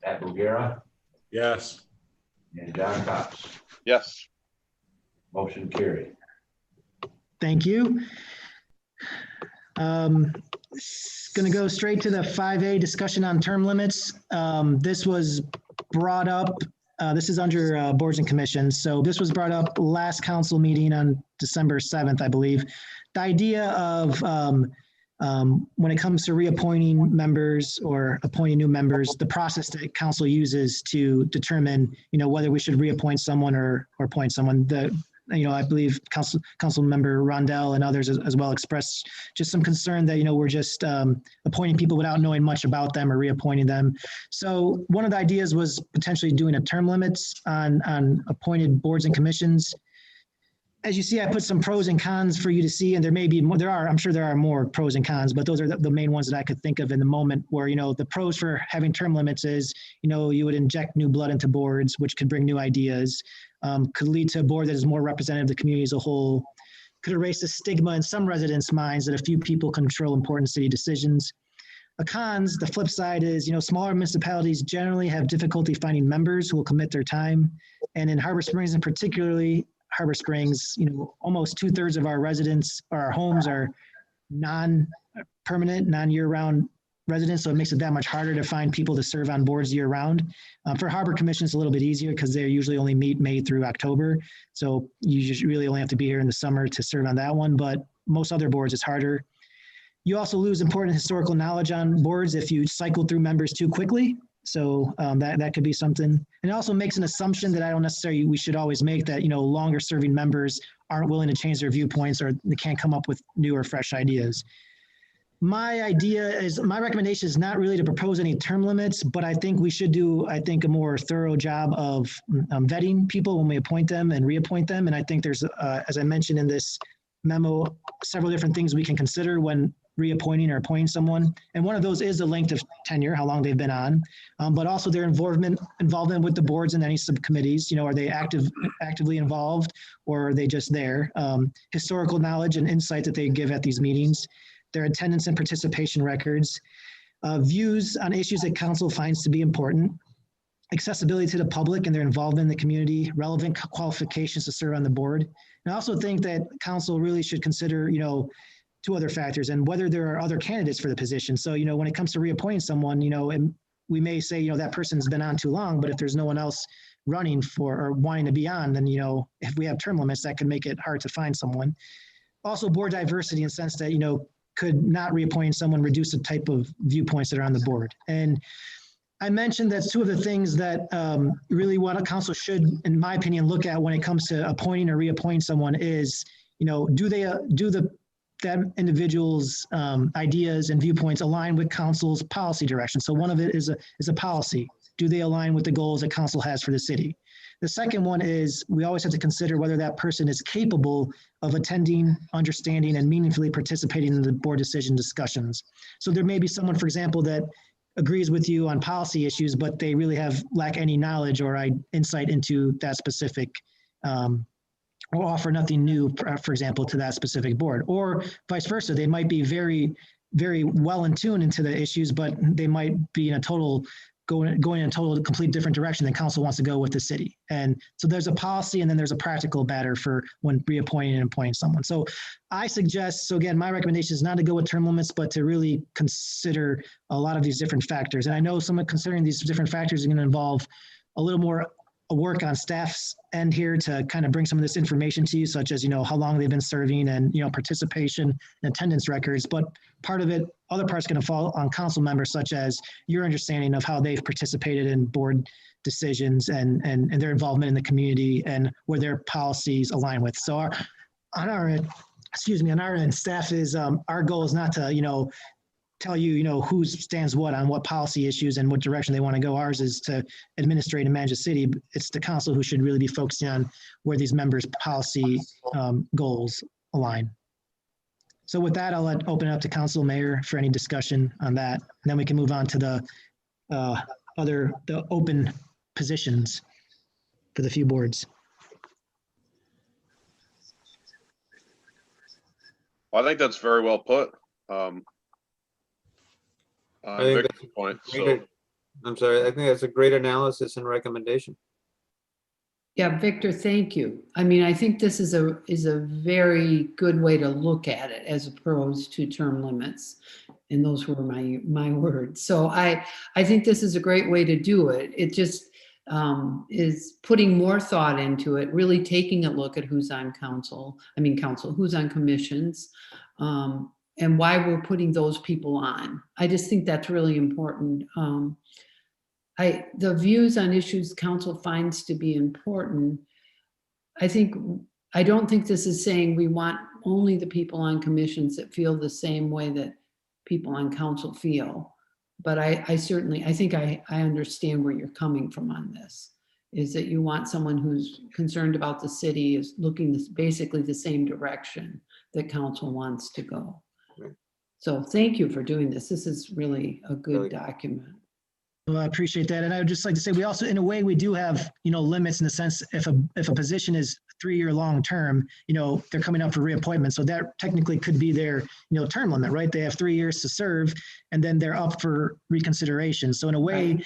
Matt Bugera, Yes. and John Cox. Yes. Motion carried. Thank you. Going to go straight to the 5A discussion on term limits. This was brought up, this is under boards and commissions. So this was brought up last council meeting on December 7th, I believe. The idea of When it comes to reappointing members or appointing new members, the process that council uses to determine, whether we should reappoint someone or appoint someone, I believe council member Rondell and others as well expressed just some concern that, we're just appointing people without knowing much about them or reappointing them. So one of the ideas was potentially doing a term limits on appointed boards and commissions. As you see, I put some pros and cons for you to see, and there may be more, I'm sure there are more pros and cons, but those are the main ones that I could think of in the moment where, the pros for having term limits is, you would inject new blood into boards, which could bring new ideas, could lead to a board that is more representative of the community as a whole, could erase the stigma in some residents' minds that a few people control important city decisions. The cons, the flip side is, smaller municipalities generally have difficulty finding members who will commit their time. And in Harbor Springs, and particularly Harbor Springs, almost 2/3 of our residents or our homes are non-permanent, non-year-round residents. So it makes it that much harder to find people to serve on boards year-round. For Harbor Commission, it's a little bit easier because they usually only meet May through October. So you just really only have to be here in the summer to serve on that one. But most other boards, it's harder. You also lose important historical knowledge on boards if you cycle through members too quickly. So that could be something. And it also makes an assumption that I don't necessarily, we should always make that, longer serving members aren't willing to change their viewpoints or they can't come up with new or fresh ideas. My recommendation is not really to propose any term limits, but I think we should do, a more thorough job of vetting people when we appoint them and reappoint them. And I think there's, as I mentioned in this memo, several different things we can consider when reappointing or appointing someone. And one of those is the length of tenure, how long they've been on, but also their involvement with the boards and any subcommittees. Are they actively involved or are they just there? Historical knowledge and insight that they give at these meetings, their attendance and participation records, views on issues that council finds to be important, accessibility to the public and their involvement in the community, relevant qualifications to serve on the board. And I also think that council really should consider, two other factors and whether there are other candidates for the position. So, when it comes to reappointing someone, and we may say, that person's been on too long, but if there's no one else running for or wanting to be on, then, if we have term limits, that could make it hard to find someone. Also board diversity in the sense that, could not reappointing someone reduce the type of viewpoints that are on the board. And I mentioned that two of the things that really what a council should, in my opinion, look at when it comes to appointing or reappointing someone is, that individual's ideas and viewpoints align with council's policy direction. So one of it is a policy. Do they align with the goals that council has for the city? The second one is we always have to consider whether that person is capable of attending, understanding, and meaningfully participating in the board decision discussions. So there may be someone, for example, that agrees with you on policy issues, but they really lack any knowledge or insight into that specific or offer nothing new, for example, to that specific board, or vice versa. They might be very, very well in tune into the issues, but they might be in going in a total complete different direction than council wants to go with the city. And so there's a policy and then there's a practical matter for when reappointing and appointing someone. So I suggest, so again, my recommendation is not to go with term limits, but to really consider a lot of these different factors. And I know considering these different factors are going to involve a little more work on staff's end here to kind of bring some of this information to you, such as, how long they've been serving and, participation and attendance records. But part of it, other parts going to fall on council members, such as your understanding of how they've participated in board decisions and their involvement in the community and where their policies align with. So on our end, staff is, our goal is not to, tell you, who stands what on what policy issues and what direction they want to go. Ours is to administrate and manage the city. It's the council who should really be focusing on where these members' policy goals align. So with that, I'll open it up to council, mayor, for any discussion on that. And then we can move on to the open positions for the few boards. Well, I think that's very well put. I think Victor's point. So I'm sorry, I think that's a great analysis and recommendation. Yeah, Victor, thank you. I mean, I think this is a very good way to look at it as opposed to term limits. And those were my words. So I think this is a great way to do it. It just is putting more thought into it, really taking a look at who's on who's on commissions, and why we're putting those people on. I just think that's really important. The views on issues council finds to be important. I don't think this is saying we want only the people on commissions that feel the same way that people on council feel. But I think I understand where you're coming from on this, is that you want someone who's concerned about the city, is looking basically the same direction that council wants to go. So thank you for doing this. This is really a good document. Well, I appreciate that. And I would just like to say, we also, in a way, we do have, limits in the sense if a position is 3-year long term, they're coming up for reappointment. So that technically could be their, term limit, right? They have 3 years to serve and then they're up for reconsideration. So in a way,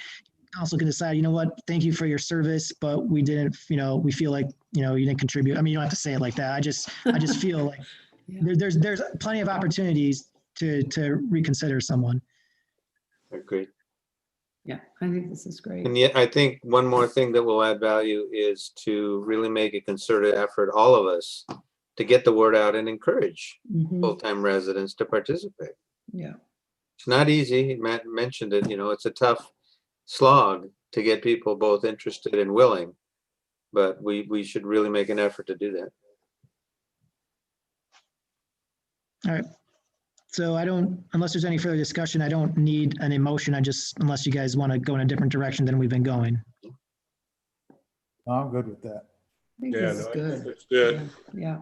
council can decide, thank you for your service, but we didn't, we feel like, you didn't contribute. I mean, you don't have to say it like that. I just feel like there's plenty of opportunities to reconsider someone. Agreed. Yeah, I think this is great. And yet, I think one more thing that will add value is to really make a concerted effort, all of us, to get the word out and encourage full-time residents to participate. Yeah. It's not easy. Matt mentioned it, it's a tough slog to get people both interested and willing, but we should really make an effort to do that. All right. So unless there's any further discussion, I don't need an emotion. Unless you guys want to go in a different direction than we've been going. I'm good with that. I think this is good. It's good. Yeah.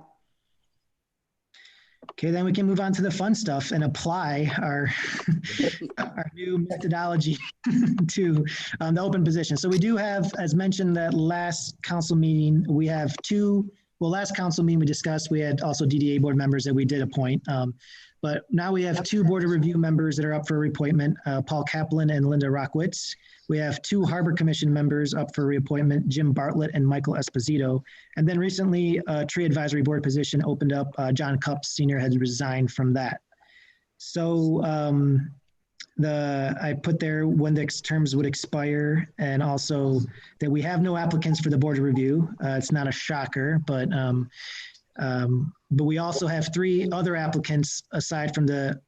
Okay, then we can move on to the fun stuff and apply our new methodology to the open position. So we do have, as mentioned, that last council meeting, we have last council meeting we discussed, we had also DDA board members that we did appoint. But now we have 2 board of review members that are up for reappointment, Paul Kaplan and Linda Rockwitz. We have 2 Harbor Commission members up for reappointment, Jim Bartlett and Michael Esposito. And then recently, a tree advisory board position opened up. John Cupp Sr. has resigned from that. So I put there when the terms would expire, and also that we have no applicants for the board of review. It's not a shocker, but we also have 3 other applicants aside from the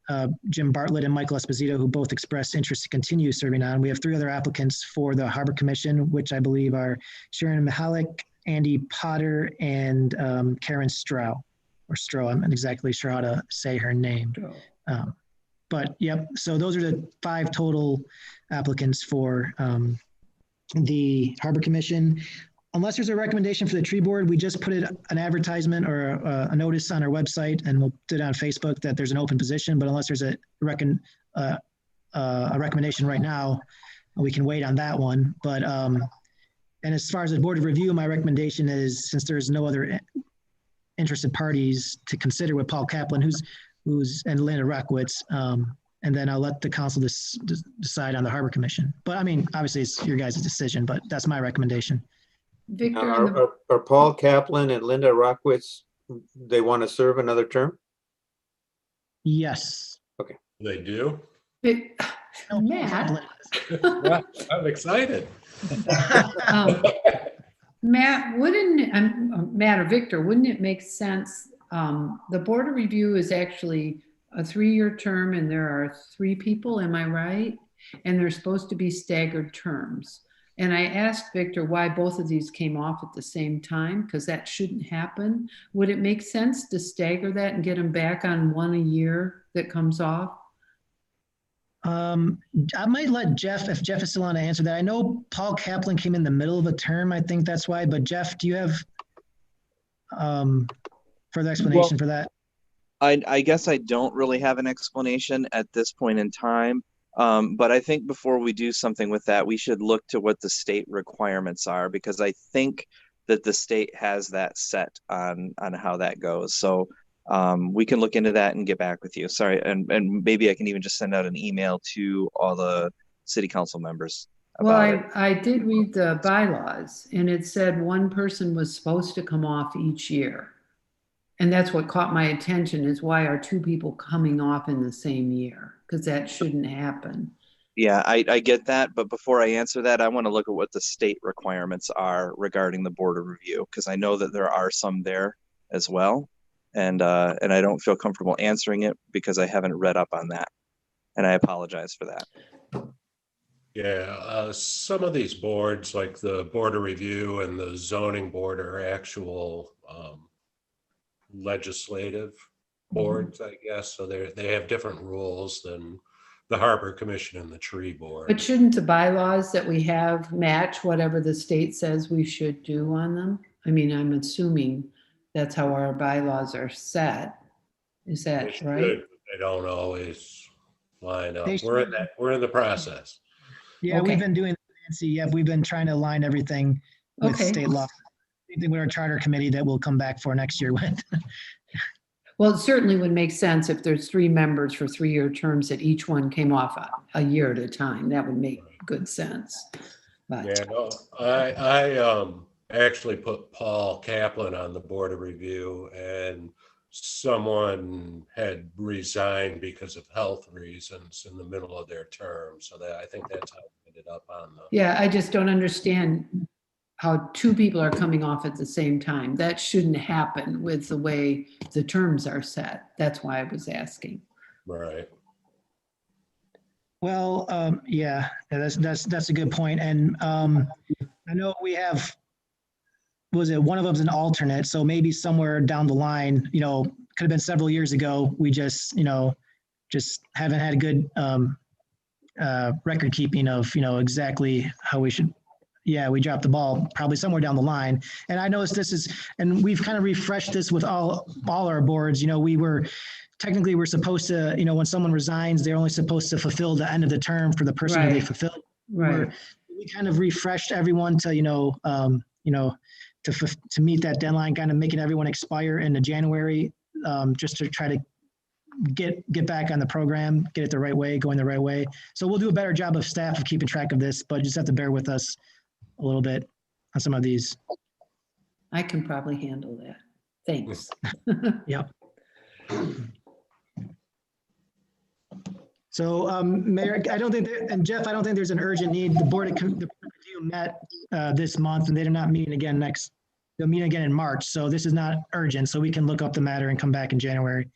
Jim Bartlett and Michael Esposito, who both expressed interest to continue serving on. We have 3 other applicants for the Harbor Commission, which I believe are Sharon Mihalik, Andy Potter, and Karen Stroh. I'm not exactly sure how to say her name. But yep, so those are the 5 total applicants for the Harbor Commission. Unless there's a recommendation for the tree board, we just put an advertisement or a notice on our website, and we'll put it on Facebook that there's an open position. But unless there's a recommendation right now, we can wait on that one. But and as far as the board of review, my recommendation is, since there's no other interested parties to consider, with Paul Kaplan, and Linda Rockwitz, and then I'll let the council decide on the Harbor Commission. But I mean, obviously it's your guys' decision, but that's my recommendation. Victor, are Paul Kaplan and Linda Rockwitz, they want to serve another term? Yes. Okay. They do? Matt. I'm excited. Matt, Matt or Victor, wouldn't it make sense? The board of review is actually a 3-year term, and there are 3 people, am I right? And they're supposed to be staggered terms. And I asked Victor why both of these came off at the same time, because that shouldn't happen. Would it make sense to stagger that and get them back on 1 a year that comes off? I might let Jeff, if Jeff is still on, to answer that. I know Paul Kaplan came in the middle of a term. I think that's why. But Jeff, do you have further explanation for that? I guess I don't really have an explanation at this point in time. But I think before we do something with that, we should look to what the state requirements are, because I think that the state has that set on how that goes. So we can look into that and get back with you. Sorry. And maybe I can even just send out an email to all the city council members. Well, I did read the bylaws, and it said 1 person was supposed to come off each year. And that's what caught my attention, is why are 2 people coming off in the same year? Because that shouldn't happen. Yeah, I get that. But before I answer that, I want to look at what the state requirements are regarding the board of review, because I know that there are some there as well. And I don't feel comfortable answering it because I haven't read up on that. And I apologize for that. Yeah, some of these boards, like the Board of Review and the Zoning Board, are actual legislative boards, I guess. So they have different rules than the Harbor Commission and the Tree Board. But shouldn't the bylaws that we have match whatever the state says we should do on them? I mean, I'm assuming that's how our bylaws are set. Is They that should, right? but they don't always line up. They We're in the process. Yeah, Okay. we've been doing, Nancy, yeah, we've been trying to align everything with Okay. state law. Same thing with our charter committee that we'll come back for next year with. Well, it certainly would make sense if there's 3 members for 3-year terms that each one came off a year at a time. That would make good sense. But Yeah, no, I actually put Paul Kaplan on the Board of Review, and someone had resigned because of health reasons in the middle of their term. So that, I think that's how it ended up on the. yeah, I just don't understand how 2 people are coming off at the same time. That shouldn't happen with the way the terms are set. That's why I was asking. Right. Well, yeah, that's a good point. And I know we have, was it one of them's an alternate, so maybe somewhere down the line, you know, could have been several years ago, we just, you know, just haven't had a good record keeping of, you know, exactly how we should. Yeah, we dropped the ball probably somewhere down the line. And I noticed this is, and we've kind of refreshed this with all our boards. You know, we're supposed to, you know, when someone resigns, they're only supposed to fulfill the end of the term for the person who they Right. fulfilled. Right. We kind of refreshed everyone to, to meet that deadline, kind of making everyone expire into January, just to try to get back on the program, get it the right way, going the right way. So we'll do a better job of staff of keeping track of this, but just have to bear with us a little bit on some of these. I can probably handle that. Thanks. Yep. So, Mayor, I don't think, and Jeff, I don't think there's an urgent need. The Board of Review met this month, and they're not meeting again they'll meet again in March. So this is not urgent, so we can look up the matter and come back in January.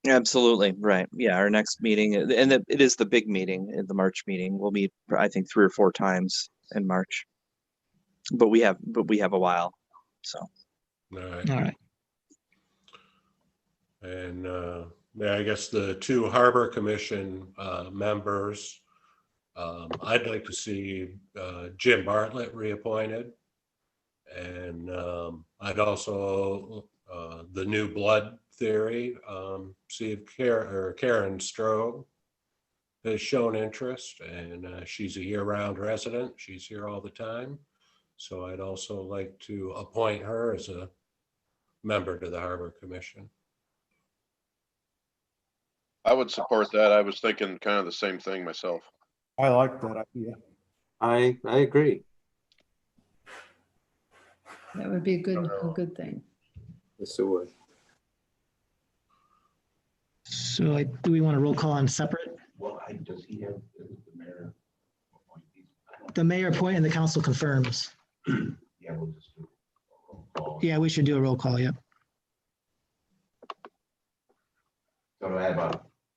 Absolutely, right. Yeah, our next meeting, and it is the big meeting, the March meeting. We'll meet, I think, 3 or 4 times in March. But we have a while, so. All right. All right. And yeah, I guess the 2 Harbor Commission members, I'd like to see Jim Bartlett reappointed. And I'd also, the new blood theory, see if Karen Stroh has shown interest, and she's a year-round resident. She's here all the time. So I'd also like to appoint her as a member to the Harbor Commission. I would support that. I was thinking kind of the same thing myself. I like that idea. I agree. That would be a good thing. Yes, it would. So do we want to roll call on separate? Well, does he have the mayor? The mayor appointed and the council confirms. Yeah, we'll just do a roll call. Yeah, we should do a roll call, yep. So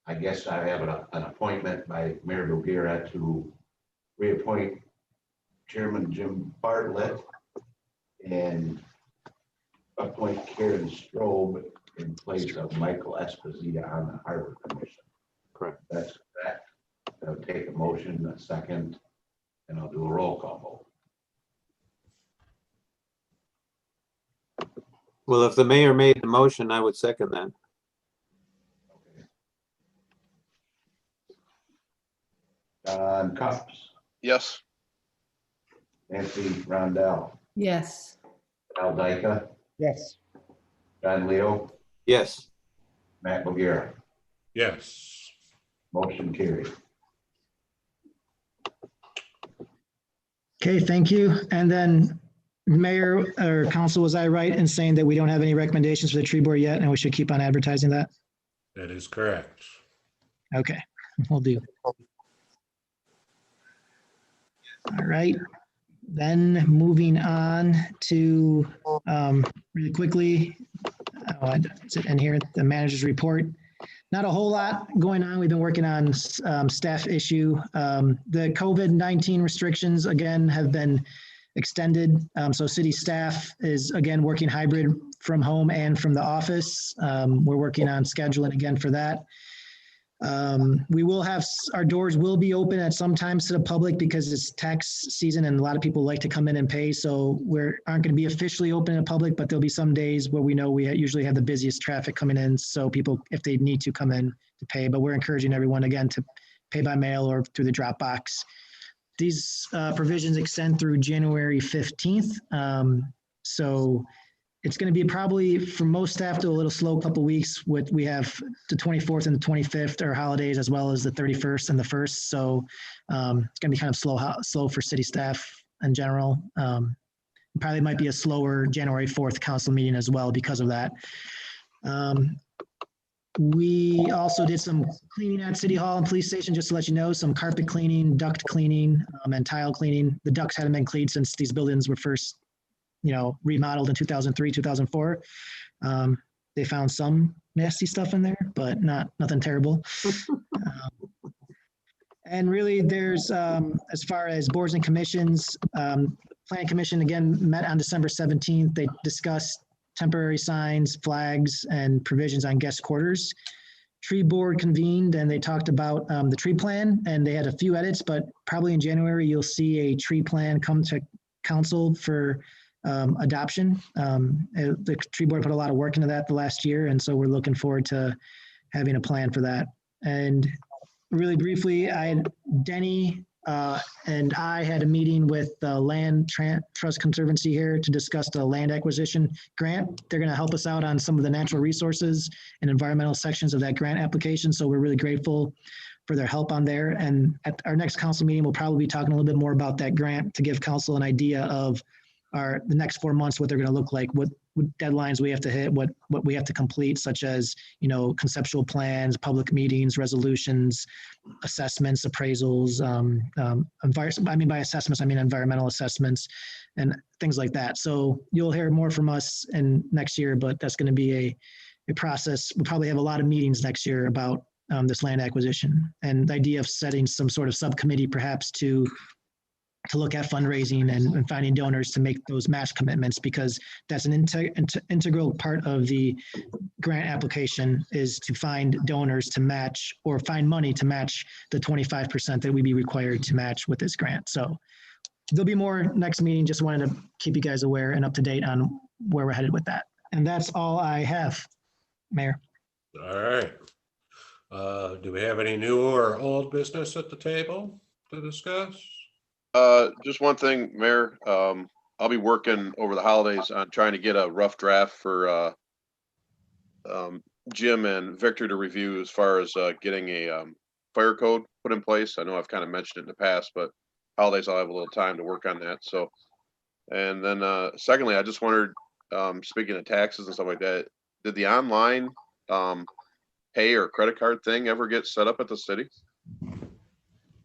I guess I have an appointment by Mayor Bogira to reappoint Chairman Jim Bartlett and appoint Karen Strobe in place of Michael Esposito on the Harbor Commission. Correct. That's correct. I'll take a motion, a second, and I'll do a roll call vote. Well, if the mayor made the motion, I would second that. John Cops, Yes. Nancy Rondell, Yes. Al Dyka, Yes. John Leo, Yes. Matt Bogira. Yes. Motion carried. Okay, thank you. And then Mayor or Council, was I right in saying that we don't have any recommendations for the tree board yet and we should keep on advertising that? That is correct. Okay, we'll do. All right, then moving on to really quickly, is it in here, the manager's report. Not a whole lot going on. We've been working on staff issue. The COVID-19 restrictions, again, have been extended. So city staff is, again, working hybrid from home and from the office. We're working on scheduling again for that. We will have, our doors will be open at some times to the public because it's tax season and a lot of people like to come in and pay. So we aren't going to be officially open to the public, but there'll be some days where we know we usually have the busiest traffic coming in. So people, if they need to come in to pay, but we're encouraging everyone again to pay by mail or through the drop box. These provisions extend through January 15th. So it's going to be probably for most staff a little slow couple weeks. We have the 24th and the 25th are holidays, as well as the 31st and the 1st. So it's going to be kind of slow for city staff in general. Probably might be a slower January 4th council meeting as well because of that. We also did some cleaning at City Hall and Police Station, just to let you know, some carpet cleaning, duct cleaning, and tile cleaning. The ducts hadn't been cleaned since these buildings were first remodeled in 2003, 2004. They found some nasty stuff in there, but nothing terrible. And really there's, as far as boards and commissions, Planning Commission again met on December 17th. They discussed temporary signs, flags, and provisions on guest quarters. Tree board convened and they talked about the tree plan, and they had a few edits, but probably in January, you'll see a tree plan come to council for adoption. The tree board put a lot of work into that the last year, and so we're looking forward to having a plan for that. And really briefly, Denny and I had a meeting with the Land Trust Conservancy here to discuss the land acquisition grant. They're going to help us out on some of the natural resources and environmental sections of that grant application, so we're really grateful for their help on there. And at our next council meeting, we'll probably be talking a little bit more about that grant to give council an idea of the next 4 months, what they're going to look like, what deadlines we have to hit, what we have to complete, such as, conceptual plans, public meetings, resolutions, assessments, appraisals, by assessments, I mean environmental assessments and things like that. So you'll hear more from us in next year, but that's going to be a process. We'll probably have a lot of meetings next year about this land acquisition, and the idea of setting some sort of subcommittee perhaps to look at fundraising and finding donors to make those match commitments, because that's an integral part of the grant application, is to find donors to match or find money to match the 25% that we'd be required to match with this grant. So there'll be more next meeting. Just wanted to keep you guys aware and up to date on where we're headed with that. And that's all I have, Mayor. All right. Do we have any new or old business at the table to discuss? Just one thing, Mayor. I'll be working over the holidays on trying to get a rough draft for Jim and Victor to review as far as getting a fire code put in place. I know I've kind of mentioned it in the past, but holidays I'll have a little time to work on that. So, and then secondly, I just wondered, speaking of taxes and stuff like that, did the online pay or credit card thing ever get set up at the city?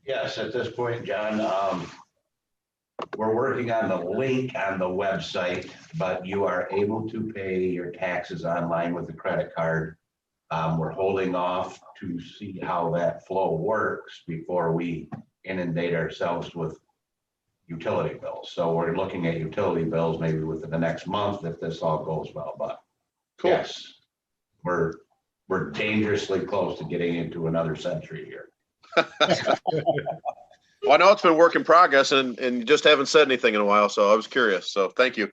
Yes, at this point, John, we're working on the link on the website, but you are able to pay your taxes online with a credit card. We're holding off to see how that flow works before we inundate ourselves with utility bills. So we're looking at utility bills maybe within the next month if this all goes well. But cool. Yes, we're dangerously close to getting into another century here. Well, I know it's been work in progress, and you just haven't said anything in a while, so I was curious. So thank you.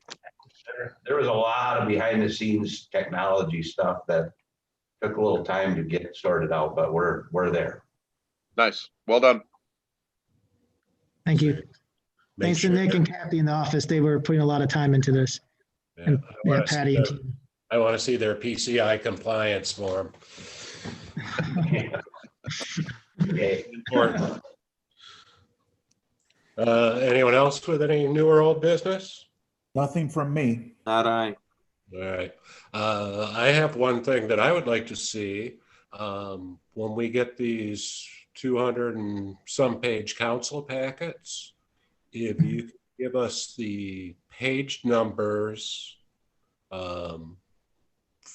There was a lot of behind the scenes technology stuff that took a little time to get sorted out, but we're there. Nice. Well done. Thank you. Thanks to Nick and Kathy in the office. They were putting a lot of time into this. Yeah, and Patty and team. I want to see their PCI compliance form. Important. Anyone else with any new or old business? Nothing from me. Not I. All right. I have one thing that I would like to see when we get these 200 and some page council packets. If you could give us the page numbers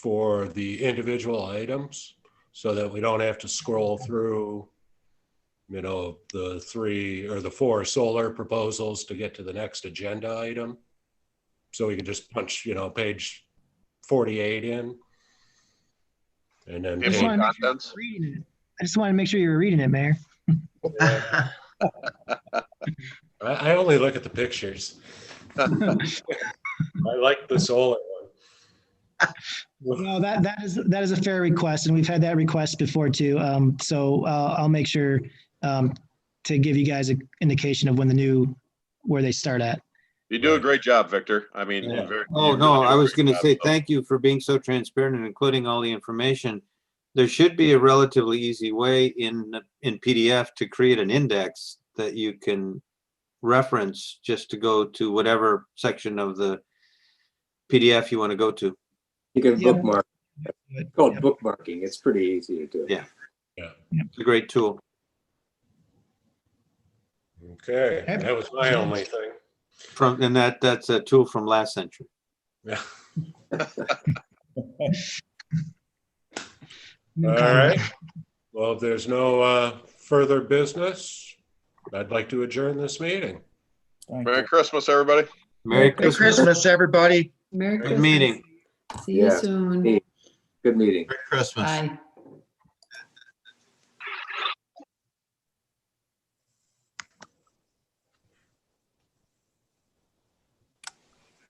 for the individual items so that we don't have to scroll through, you know, the 3 or the 4 solar proposals to get to the next agenda item. So we can just punch, you know, page 48 in. And then I just want to make sure you're reading it. I just want to make sure you were reading it, Mayor. I only look at the pictures. I like the solar one. No, that is a fair request, and we've had that request before too. So I'll make sure to give you guys an indication of where they start at. You do a great job, Victor. I mean, Yeah. very, Oh, you no, really do I a was great going to job, say so. thank you for being so transparent and including all the information. There should be a relatively easy way in PDF to create an index that you can reference just to go to whatever section of the PDF you want to go to. You can bookmark. It's called bookmarking. It's pretty easy to do. Yeah. It's a great tool. Okay, that was my only thing. And that's a tool from last century. Yeah. All right. Well, if there's no further business, I'd like to adjourn this meeting. Merry Christmas, everybody. Merry Christmas, everybody. Merry Good Christmas. meeting. See you soon. Good meeting. Merry Christmas. Bye.